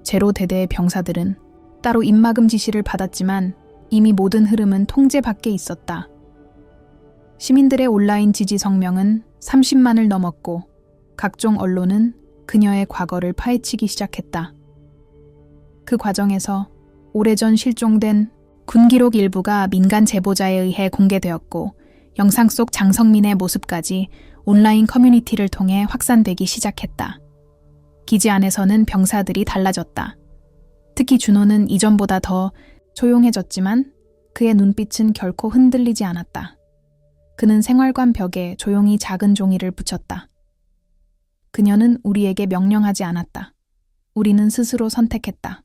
제로 대대의 병사들은 따로 입막음 지시를 받았지만 이미 모든 흐름은 통제 밖에 있었다. 시민들의 온라인 지지 성명은 30만을 넘었고 각종 언론은 그녀의 과거를 파헤치기 시작했다. 그 과정에서 오래전 실종된 군기록 일부가 민간 제보자에 의해 공개되었고 영상 속 장성민의 모습까지 온라인 커뮤니티를 통해 확산되기 시작했다. 기지 안에서는 병사들이 달라졌다. 특히 준호는 이전보다 더 조용해졌지만 그의 눈빛은 결코 흔들리지 않았다. 그는 생활관 벽에 조용히 작은 종이를 붙였다. 그녀는 우리에게 명령하지 않았다. 우리는 스스로 선택했다.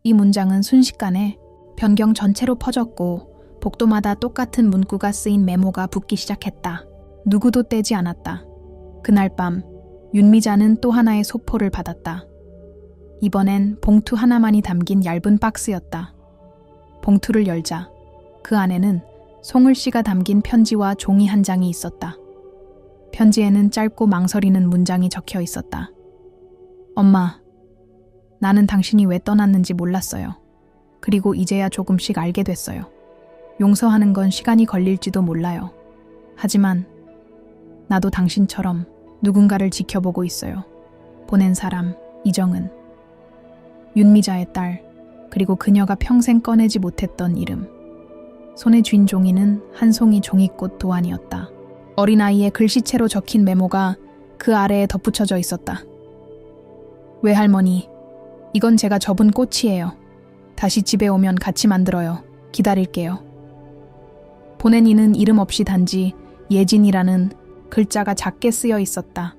이 문장은 순식간에 변경 전체로 퍼졌고 복도마다 똑같은 문구가 쓰인 메모가 붙기 시작했다. 누구도 떼지 않았다. 그날 밤 윤미자는 또 하나의 소포를 받았다. 이번엔 봉투 하나만이 담긴 얇은 박스였다. 봉투를 열자 그 안에는 송을씨가 담긴 편지와 종이 한 장이 있었다. 편지에는 짧고 망설이는 문장이 적혀 있었다. 엄마, 나는 당신이 왜 떠났는지 몰랐어요. 그리고 이제야 조금씩 알게 됐어요. 용서하는 건 시간이 걸릴지도 몰라요. 하지만 나도 당신처럼 누군가를 지켜보고 있어요. 보낸 사람, 이정은. 윤미자의 딸, 그리고 그녀가 평생 꺼내지 못했던 이름. 손에 쥔 종이는 한 송이 종이꽃 도안이었다. 어린아이의 글씨체로 적힌 메모가 그 아래에 덧붙여져 있었다. 외할머니, 이건 제가 접은 꽃이에요. 다시 집에 오면 같이 만들어요. 기다릴게요. 보낸 이는 이름 없이 단지 예진이라는 글자가 작게 쓰여 있었다.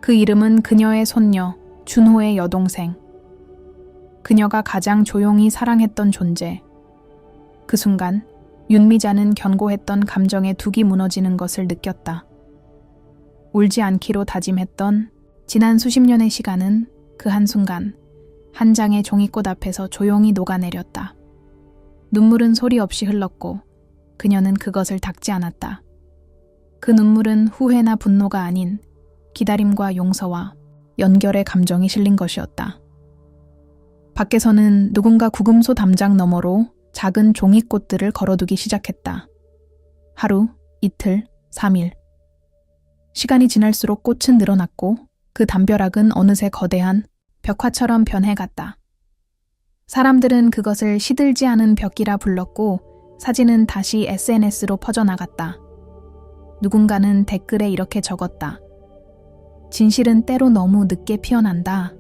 그 이름은 그녀의 손녀, 준호의 여동생. 그녀가 가장 조용히 사랑했던 존재. 그 순간 윤미자는 견고했던 감정의 둑이 무너지는 것을 느꼈다. 울지 않기로 다짐했던 지난 수십 년의 시간은 그 한순간 한 장의 종이꽃 앞에서 조용히 녹아내렸다. 눈물은 소리 없이 흘렀고 그녀는 그것을 닦지 않았다. 그 눈물은 후회나 분노가 아닌 기다림과 용서와 연결의 감정이 실린 것이었다. 밖에서는 누군가 구금소 담장 너머로 작은 종이꽃들을 걸어두기 시작했다. 하루, 이틀, 3일. 시간이 지날수록 꽃은 늘어났고 그 담벼락은 어느새 거대한 벽화처럼 변해갔다. 사람들은 그것을 시들지 않은 벽이라 불렀고 사진은 다시 SNS로 퍼져나갔다. 누군가는 댓글에 이렇게 적었다. 진실은 때로 너무 늦게 피어난다.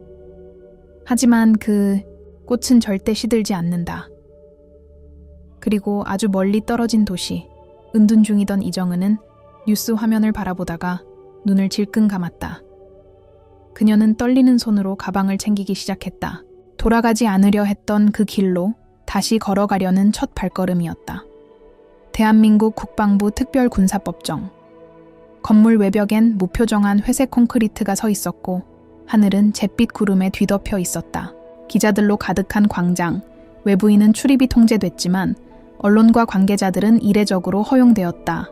하지만 그 꽃은 절대 시들지 않는다. 그리고 아주 멀리 떨어진 도시, 은둔 중이던 이정은은 뉴스 화면을 바라보다가 눈을 질끈 감았다. 그녀는 떨리는 손으로 가방을 챙기기 시작했다. 돌아가지 않으려 했던 그 길로 다시 걸어가려는 첫 발걸음이었다. 대한민국 국방부 특별군사법정. 건물 외벽엔 무표정한 회색 콘크리트가 서 있었고 하늘은 잿빛 구름에 뒤덮여 있었다. 기자들로 가득한 광장, 외부인은 출입이 통제됐지만 언론과 관계자들은 이례적으로 허용되었다.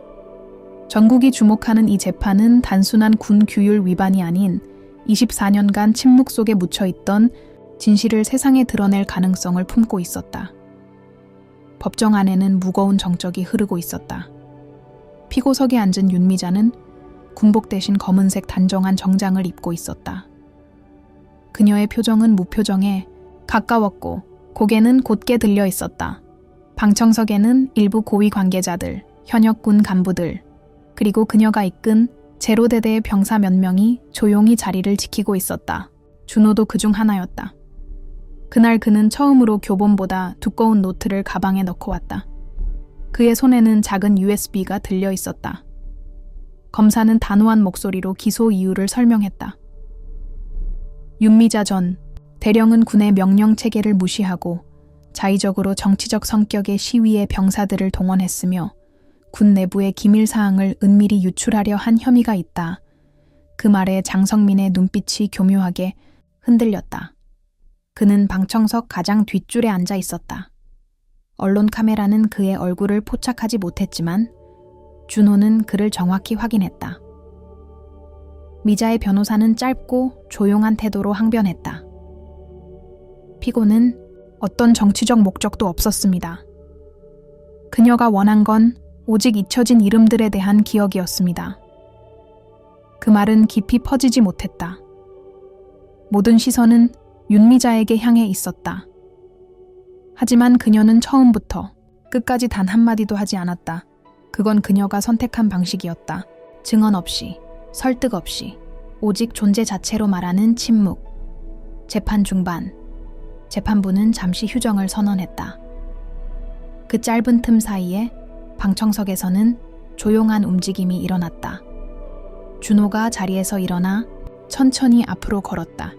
전국이 주목하는 이 재판은 단순한 군 규율 위반이 아닌 24년간 침묵 속에 묻혀있던 진실을 세상에 드러낼 가능성을 품고 있었다. 법정 안에는 무거운 정적이 흐르고 있었다. 피고석에 앉은 윤미자는 군복 대신 검은색 단정한 정장을 입고 있었다. 그녀의 표정은 무표정에 가까웠고 고개는 곧게 들려 있었다. 방청석에는 일부 고위 관계자들, 현역 군 간부들, 그리고 그녀가 이끈 제로대대의 병사 몇 명이 조용히 자리를 지키고 있었다. 준호도 그중 하나였다. 그날 그는 처음으로 교본보다 두꺼운 노트를 가방에 넣고 왔다. 그의 손에는 작은 USB가 들려 있었다. 검사는 단호한 목소리로 기소 이유를 설명했다. 윤미자 전 대령은 군의 명령 체계를 무시하고 자의적으로 정치적 성격의 시위에 병사들을 동원했으며 군 내부의 기밀 사항을 은밀히 유출하려 한 혐의가 있다. 그 말에 장성민의 눈빛이 교묘하게 흔들렸다. 그는 방청석 가장 뒷줄에 앉아 있었다. 언론 카메라는 그의 얼굴을 포착하지 못했지만 준호는 그를 정확히 확인했다. 미자의 변호사는 짧고 조용한 태도로 항변했다. 피고는 어떤 정치적 목적도 없었습니다. 그녀가 원한 건 오직 잊혀진 이름들에 대한 기억이었습니다. 그 말은 깊이 퍼지지 못했다. 모든 시선은 윤미자에게 향해 있었다. 하지만 그녀는 처음부터 끝까지 단 한마디도 하지 않았다. 그건 그녀가 선택한 방식이었다. 증언 없이, 설득 없이, 오직 존재 자체로 말하는 침묵. 재판 중반, 재판부는 잠시 휴정을 선언했다. 그 짧은 틈 사이에 방청석에서는 조용한 움직임이 일어났다. 준호가 자리에서 일어나 천천히 앞으로 걸었다.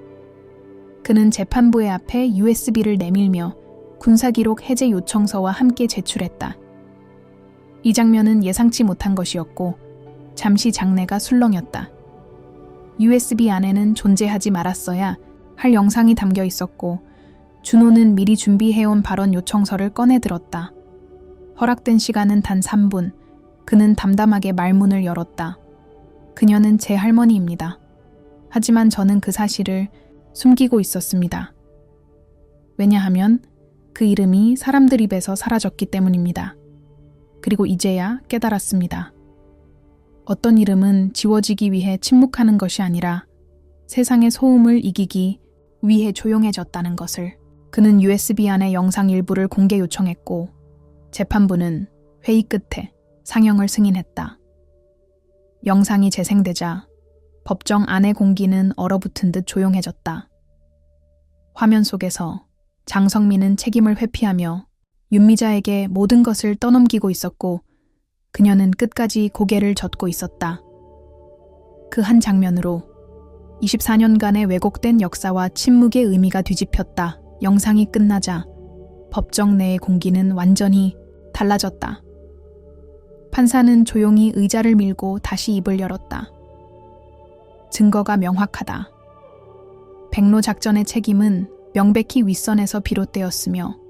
그는 재판부의 앞에 USB를 내밀며 군사기록 해제 요청서와 함께 제출했다. 이 장면은 예상치 못한 것이었고 잠시 장내가 술렁였다. USB 안에는 존재하지 말았어야 할 영상이 담겨 있었고 준호는 미리 준비해온 발언 요청서를 꺼내 들었다. 허락된 시간은 단 3분. 그는 담담하게 말문을 열었다. 그녀는 제 할머니입니다. 하지만 저는 그 사실을 숨기고 있었습니다. 왜냐하면 그 이름이 사람들 입에서 사라졌기 때문입니다. 그리고 이제야 깨달았습니다. 어떤 이름은 지워지기 위해 침묵하는 것이 아니라 세상의 소음을 이기기 위해 조용해졌다는 것을. 그는 USB 안의 영상 일부를 공개 요청했고 재판부는 회의 끝에 상영을 승인했다. 영상이 재생되자 법정 안의 공기는 얼어붙은 듯 조용해졌다. 화면 속에서 장성민은 책임을 회피하며 윤미자에게 모든 것을 떠넘기고 있었고 그녀는 끝까지 고개를 젓고 있었다. 그 한 장면으로 24년간의 왜곡된 역사와 침묵의 의미가 뒤집혔다. 영상이 끝나자 법정 내의 공기는 완전히 달라졌다. 판사는 조용히 의자를 밀고 다시 입을 열었다. 증거가 명확하다. 백로 작전의 책임은 명백히 윗선에서 비롯되었으며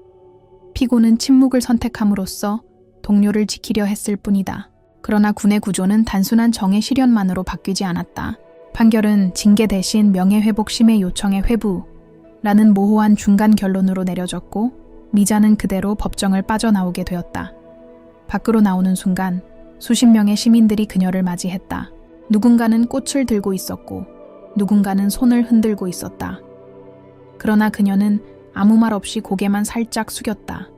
피고는 침묵을 선택함으로써 동료를 지키려 했을 뿐이다. 그러나 군의 구조는 단순한 정의 실현만으로 바뀌지 않았다. 판결은 징계 대신 명예회복 심의 요청의 회부라는 모호한 중간 결론으로 내려졌고 미자는 그대로 법정을 빠져나오게 되었다. 밖으로 나오는 순간 수십 명의 시민들이 그녀를 맞이했다. 누군가는 꽃을 들고 있었고 누군가는 손을 흔들고 있었다. 그러나 그녀는 아무 말 없이 고개만 살짝 숙였다.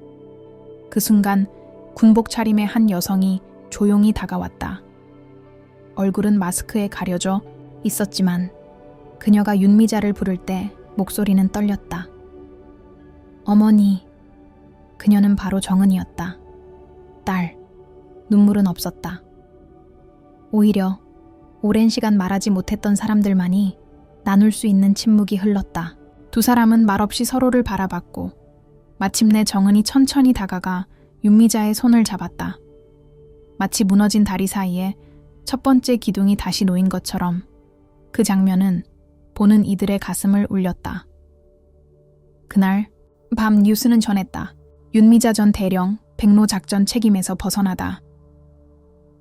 그 순간 군복 차림의 한 여성이 조용히 다가왔다. 얼굴은 마스크에 가려져 있었지만 그녀가 윤미자를 부를 때 목소리는 떨렸다. 어머니. 그녀는 바로 정은이었다. 딸. 눈물은 없었다. 오히려 오랜 시간 말하지 못했던 사람들만이 나눌 수 있는 침묵이 흘렀다. 두 사람은 말없이 서로를 바라봤고 마침내 정은이 천천히 다가가 윤미자의 손을 잡았다. 마치 무너진 다리 사이에 첫 번째 기둥이 다시 놓인 것처럼 그 장면은 보는 이들의 가슴을 울렸다. 그날 밤 뉴스는 전했다. 윤미자 전 대령 백로 작전 책임에서 벗어나다.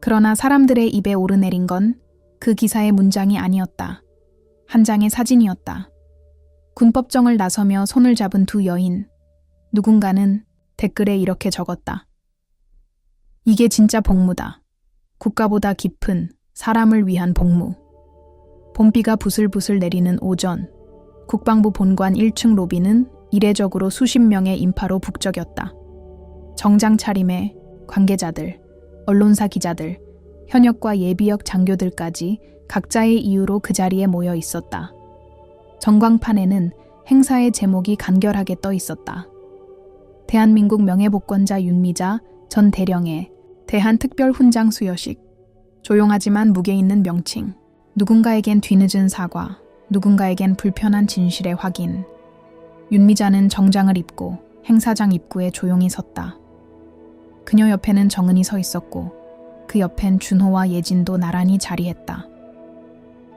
그러나 사람들의 입에 오르내린 건 그 기사의 문장이 아니었다. 한 장의 사진이었다. 군법정을 나서며 손을 잡은 두 여인. 누군가는 댓글에 이렇게 적었다. 이게 진짜 복무다. 국가보다 깊은 사람을 위한 복무. 봄비가 부슬부슬 내리는 오전, 국방부 본관 1층 로비는 이례적으로 수십 명의 인파로 북적였다. 정장 차림의 관계자들, 언론사 기자들, 현역과 예비역 장교들까지 각자의 이유로 그 자리에 모여 있었다. 전광판에는 행사의 제목이 간결하게 떠 있었다. 대한민국 명예복권자 윤미자 전 대령의 대한특별훈장 수여식. 조용하지만 무게 있는 명칭. 누군가에겐 뒤늦은 사과, 누군가에겐 불편한 진실의 확인. 윤미자는 정장을 입고 행사장 입구에 조용히 섰다. 그녀 옆에는 정은이 서 있었고 그 옆엔 준호와 예진도 나란히 자리했다.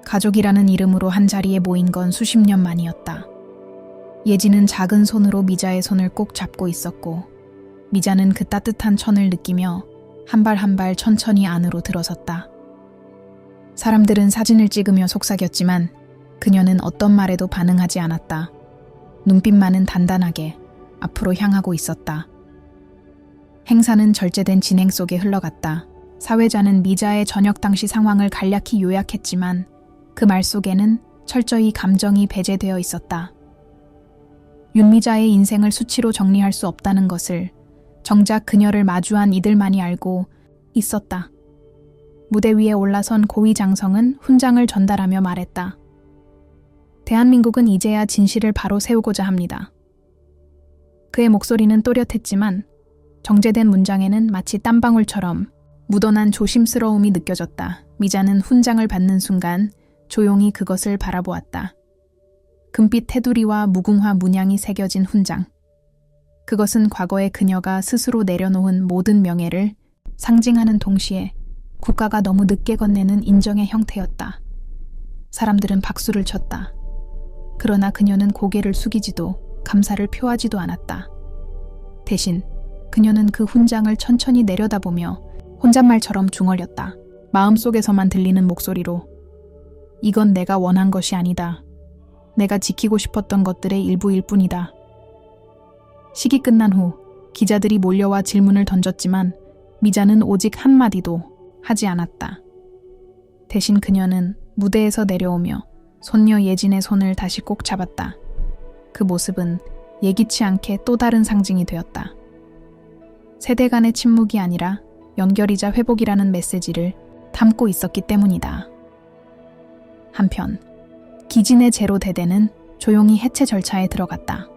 가족이라는 이름으로 한 자리에 모인 건 수십 년 만이었다. 예진은 작은 손으로 미자의 손을 꼭 잡고 있었고 미자는 그 따뜻한 천을 느끼며 한 발 한 발 천천히 안으로 들어섰다. 사람들은 사진을 찍으며 속삭였지만 그녀는 어떤 말에도 반응하지 않았다. 눈빛만은 단단하게 앞으로 향하고 있었다. 행사는 절제된 진행 속에 흘러갔다. 사회자는 미자의 저녁 당시 상황을 간략히 요약했지만 그 말 속에는 철저히 감정이 배제되어 있었다. 윤미자의 인생을 수치로 정리할 수 없다는 것을 정작 그녀를 마주한 이들만이 알고 있었다. 무대 위에 올라선 고위 장성은 훈장을 전달하며 말했다. 대한민국은 이제야 진실을 바로 세우고자 합니다. 그의 목소리는 또렷했지만 정제된 문장에는 마치 땀방울처럼 묻어난 조심스러움이 느껴졌다. 미자는 훈장을 받는 순간 조용히 그것을 바라보았다. 금빛 테두리와 무궁화 문양이 새겨진 훈장. 그것은 과거의 그녀가 스스로 내려놓은 모든 명예를 상징하는 동시에 국가가 너무 늦게 건네는 인정의 형태였다. 사람들은 박수를 쳤다. 그러나 그녀는 고개를 숙이지도 감사를 표하지도 않았다. 대신 그녀는 그 훈장을 천천히 내려다보며 혼잣말처럼 중얼렸다. 마음속에서만 들리는 목소리로 이건 내가 원한 것이 아니다. 내가 지키고 싶었던 것들의 일부일 뿐이다. 식이 끝난 후 기자들이 몰려와 질문을 던졌지만 미자는 오직 한마디도 하지 않았다. 대신 그녀는 무대에서 내려오며 손녀 예진의 손을 다시 꼭 잡았다. 그 모습은 예기치 않게 또 다른 상징이 되었다. 세대 간의 침묵이 아니라 연결이자 회복이라는 메시지를 담고 있었기 때문이다. 한편 기진의 제로 대대는 조용히 해체 절차에 들어갔다.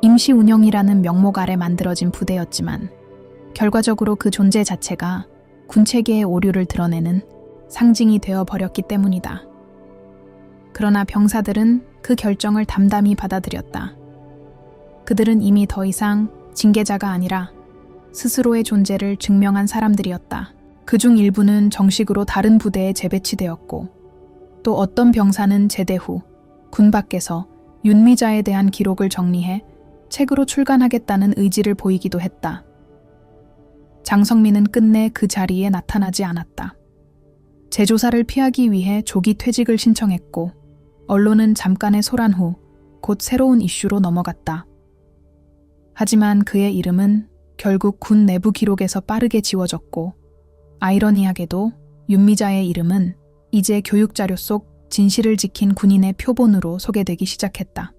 임시 운영이라는 명목 아래 만들어진 부대였지만 결과적으로 그 존재 자체가 군체계의 오류를 드러내는 상징이 되어버렸기 때문이다. 그러나 병사들은 그 결정을 담담히 받아들였다. 그들은 이미 더 이상 징계자가 아니라 스스로의 존재를 증명한 사람들이었다. 그중 일부는 정식으로 다른 부대에 재배치되었고 또 어떤 병사는 제대 후 군 밖에서 윤미자에 대한 기록을 정리해 책으로 출간하겠다는 의지를 보이기도 했다. 장성민은 끝내 그 자리에 나타나지 않았다. 재조사를 피하기 위해 조기 퇴직을 신청했고 언론은 잠깐의 소란 후 곧 새로운 이슈로 넘어갔다. 하지만 그의 이름은 결국 군 내부 기록에서 빠르게 지워졌고 아이러니하게도 윤미자의 이름은 이제 교육자료 속 진실을 지킨 군인의 표본으로 소개되기 시작했다.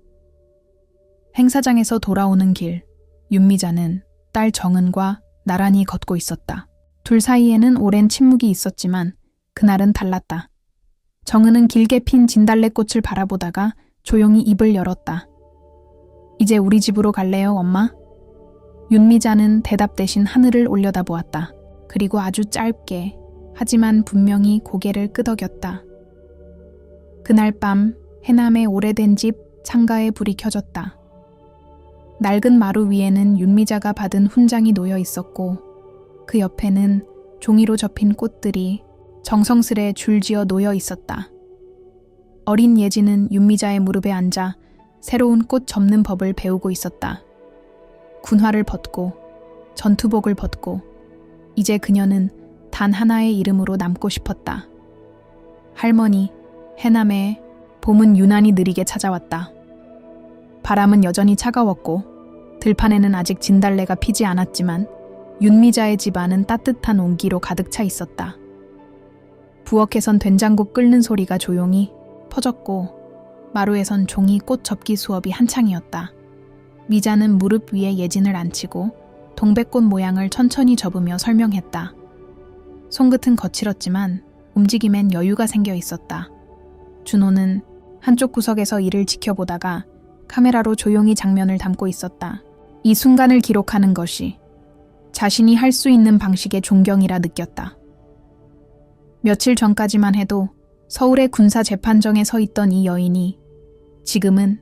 행사장에서 돌아오는 길, 윤미자는 딸 정은과 나란히 걷고 있었다. 둘 사이에는 오랜 침묵이 있었지만 그날은 달랐다. 정은은 길게 핀 진달래꽃을 바라보다가 조용히 입을 열었다. 이제 우리 집으로 갈래요, 엄마? 윤미자는 대답 대신 하늘을 올려다보았다. 그리고 아주 짧게, 하지만 분명히 고개를 끄덕였다. 그날 밤 해남의 오래된 집 창가에 불이 켜졌다. 낡은 마루 위에는 윤미자가 받은 훈장이 놓여 있었고 그 옆에는 종이로 접힌 꽃들이 정성스레 줄지어 놓여 있었다. 어린 예지는 윤미자의 무릎에 앉아 새로운 꽃 접는 법을 배우고 있었다. 군화를 벗고 전투복을 벗고 이제 그녀는 단 하나의 이름으로 남고 싶었다. 할머니, 해남에 봄은 유난히 느리게 찾아왔다. 바람은 여전히 차가웠고 들판에는 아직 진달래가 피지 않았지만 윤미자의 집 안은 따뜻한 온기로 가득 차 있었다. 부엌에선 된장국 끓는 소리가 조용히 퍼졌고 마루에선 종이 꽃 접기 수업이 한창이었다. 미자는 무릎 위에 예진을 앉히고 동백꽃 모양을 천천히 접으며 설명했다. 손끝은 거칠었지만 움직임엔 여유가 생겨 있었다. 준호는 한쪽 구석에서 이를 지켜보다가 카메라로 조용히 장면을 담고 있었다. 이 순간을 기록하는 것이 자신이 할 수 있는 방식의 존경이라 느꼈다. 며칠 전까지만 해도 서울의 군사재판정에 서 있던 이 여인이 지금은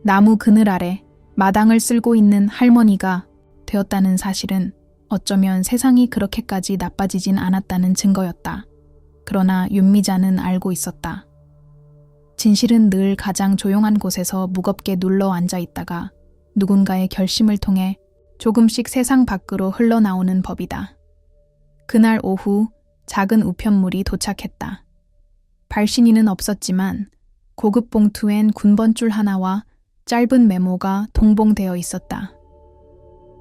나무 그늘 아래 마당을 쓸고 있는 할머니가 되었다는 사실은 어쩌면 세상이 그렇게까지 나빠지진 않았다는 증거였다. 그러나 윤미자는 알고 있었다. 진실은 늘 가장 조용한 곳에서 무겁게 눌러 앉아 있다가 누군가의 결심을 통해 조금씩 세상 밖으로 흘러나오는 법이다. 그날 오후 작은 우편물이 도착했다. 발신인은 없었지만 고급 봉투엔 군번줄 하나와 짧은 메모가 동봉되어 있었다.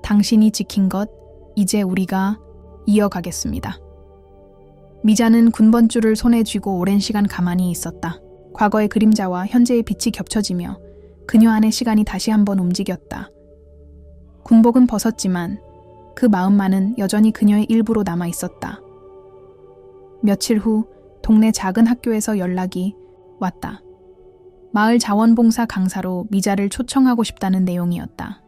당신이 지킨 것, 이제 우리가 이어가겠습니다. 미자는 군번줄을 손에 쥐고 오랜 시간 가만히 있었다. 과거의 그림자와 현재의 빛이 겹쳐지며 그녀 안의 시간이 다시 한번 움직였다. 군복은 벗었지만 그 마음만은 여전히 그녀의 일부로 남아 있었다. 며칠 후 동네 작은 학교에서 연락이 왔다. 마을 자원봉사 강사로 미자를 초청하고 싶다는 내용이었다.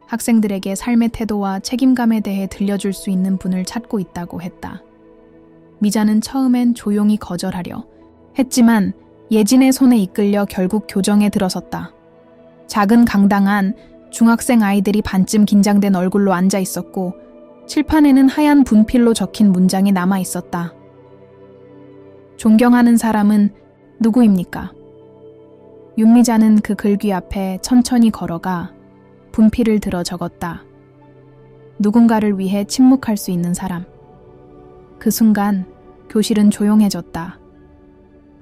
학생들에게 삶의 태도와 책임감에 대해 들려줄 수 있는 분을 찾고 있다고 했다. 미자는 처음엔 조용히 거절하려 했지만 예진의 손에 이끌려 결국 교정에 들어섰다. 작은 강당 안 중학생 아이들이 반쯤 긴장된 얼굴로 앉아 있었고 칠판에는 하얀 분필로 적힌 문장이 남아 있었다. 존경하는 사람은 누구입니까? 윤미자는 그 글귀 앞에 천천히 걸어가 분필을 들어 적었다. 누군가를 위해 침묵할 수 있는 사람. 그 순간 교실은 조용해졌다.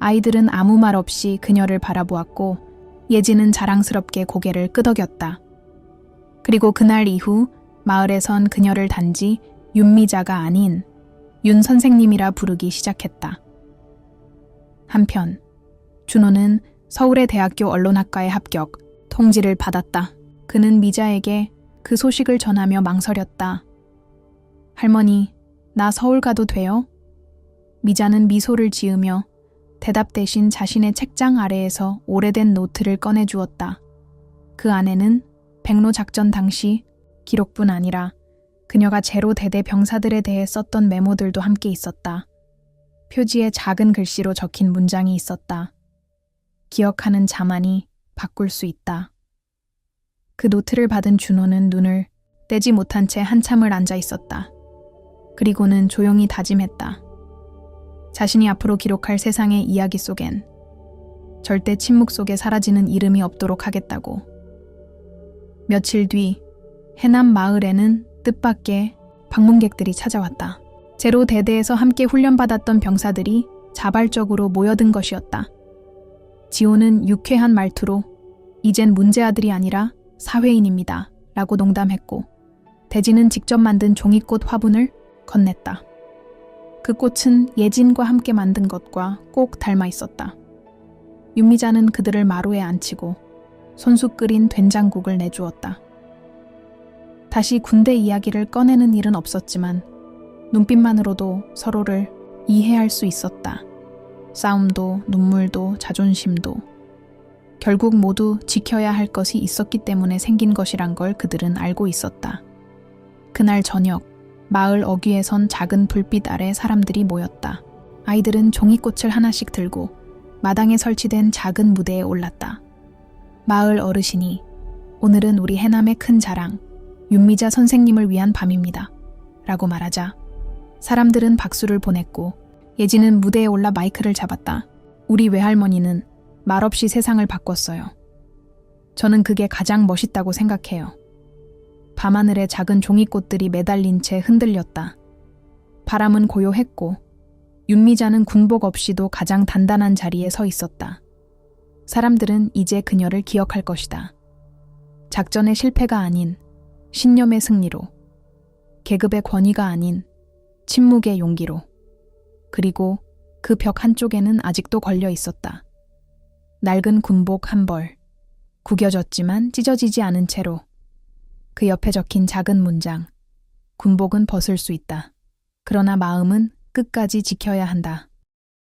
아이들은 아무 말 없이 그녀를 바라보았고 예진은 자랑스럽게 고개를 끄덕였다. 그리고 그날 이후 마을에선 그녀를 단지 윤미자가 아닌 윤 선생님이라 부르기 시작했다. 한편 준호는 서울의 대학교 언론학과에 합격, 통지를 받았다. 그는 미자에게 그 소식을 전하며 망설였다. 할머니, 나 서울 가도 돼요? 미자는 미소를 지으며 대답 대신 자신의 책장 아래에서 오래된 노트를 꺼내주었다. 그 안에는 백로 작전 당시 기록뿐 아니라 그녀가 제로 대대 병사들에 대해 썼던 메모들도 함께 있었다. 표지에 작은 글씨로 적힌 문장이 있었다. 기억하는 자만이 바꿀 수 있다. 그 노트를 받은 준호는 눈을 떼지 못한 채 한참을 앉아 있었다. 그리고는 조용히 다짐했다. 자신이 앞으로 기록할 세상의 이야기 속엔 절대 침묵 속에 사라지는 이름이 없도록 하겠다고. 며칠 뒤 해남 마을에는 뜻밖의 방문객들이 찾아왔다. 제로 대대에서 함께 훈련받았던 병사들이 자발적으로 모여든 것이었다. 지호는 유쾌한 말투로 이젠 문제아들이 아니라 사회인입니다 라고 농담했고 대지는 직접 만든 종이꽃 화분을 건넸다. 그 꽃은 예진과 함께 만든 것과 꼭 닮아 있었다. 윤미자는 그들을 마루에 앉히고 손수 끓인 된장국을 내주었다. 다시 군대 이야기를 꺼내는 일은 없었지만 눈빛만으로도 서로를 이해할 수 있었다. 싸움도, 눈물도, 자존심도. 결국 모두 지켜야 할 것이 있었기 때문에 생긴 것이란 걸 그들은 알고 있었다. 그날 저녁, 마을 어귀에 선 작은 불빛 아래 사람들이 모였다. 아이들은 종이꽃을 하나씩 들고 마당에 설치된 작은 무대에 올랐다. 마을 어르신이 오늘은 우리 해남의 큰 자랑, 윤미자 선생님을 위한 밤입니다. 라고 말하자 사람들은 박수를 보냈고 예지는 무대에 올라 마이크를 잡았다. 우리 외할머니는 말없이 세상을 바꿨어요. 저는 그게 가장 멋있다고 생각해요. 밤하늘에 작은 종이꽃들이 매달린 채 흔들렸다. 바람은 고요했고 윤미자는 군복 없이도 가장 단단한 자리에 서 있었다. 사람들은 이제 그녀를 기억할 것이다. 작전의 실패가 아닌 신념의 승리로, 계급의 권위가 아닌 침묵의 용기로, 그리고 그 벽 한쪽에는 아직도 걸려 있었다. 낡은 군복 한 벌, 구겨졌지만 찢어지지 않은 채로 그 옆에 적힌 작은 문장, 군복은 벗을 수 있다. 그러나 마음은 끝까지 지켜야 한다.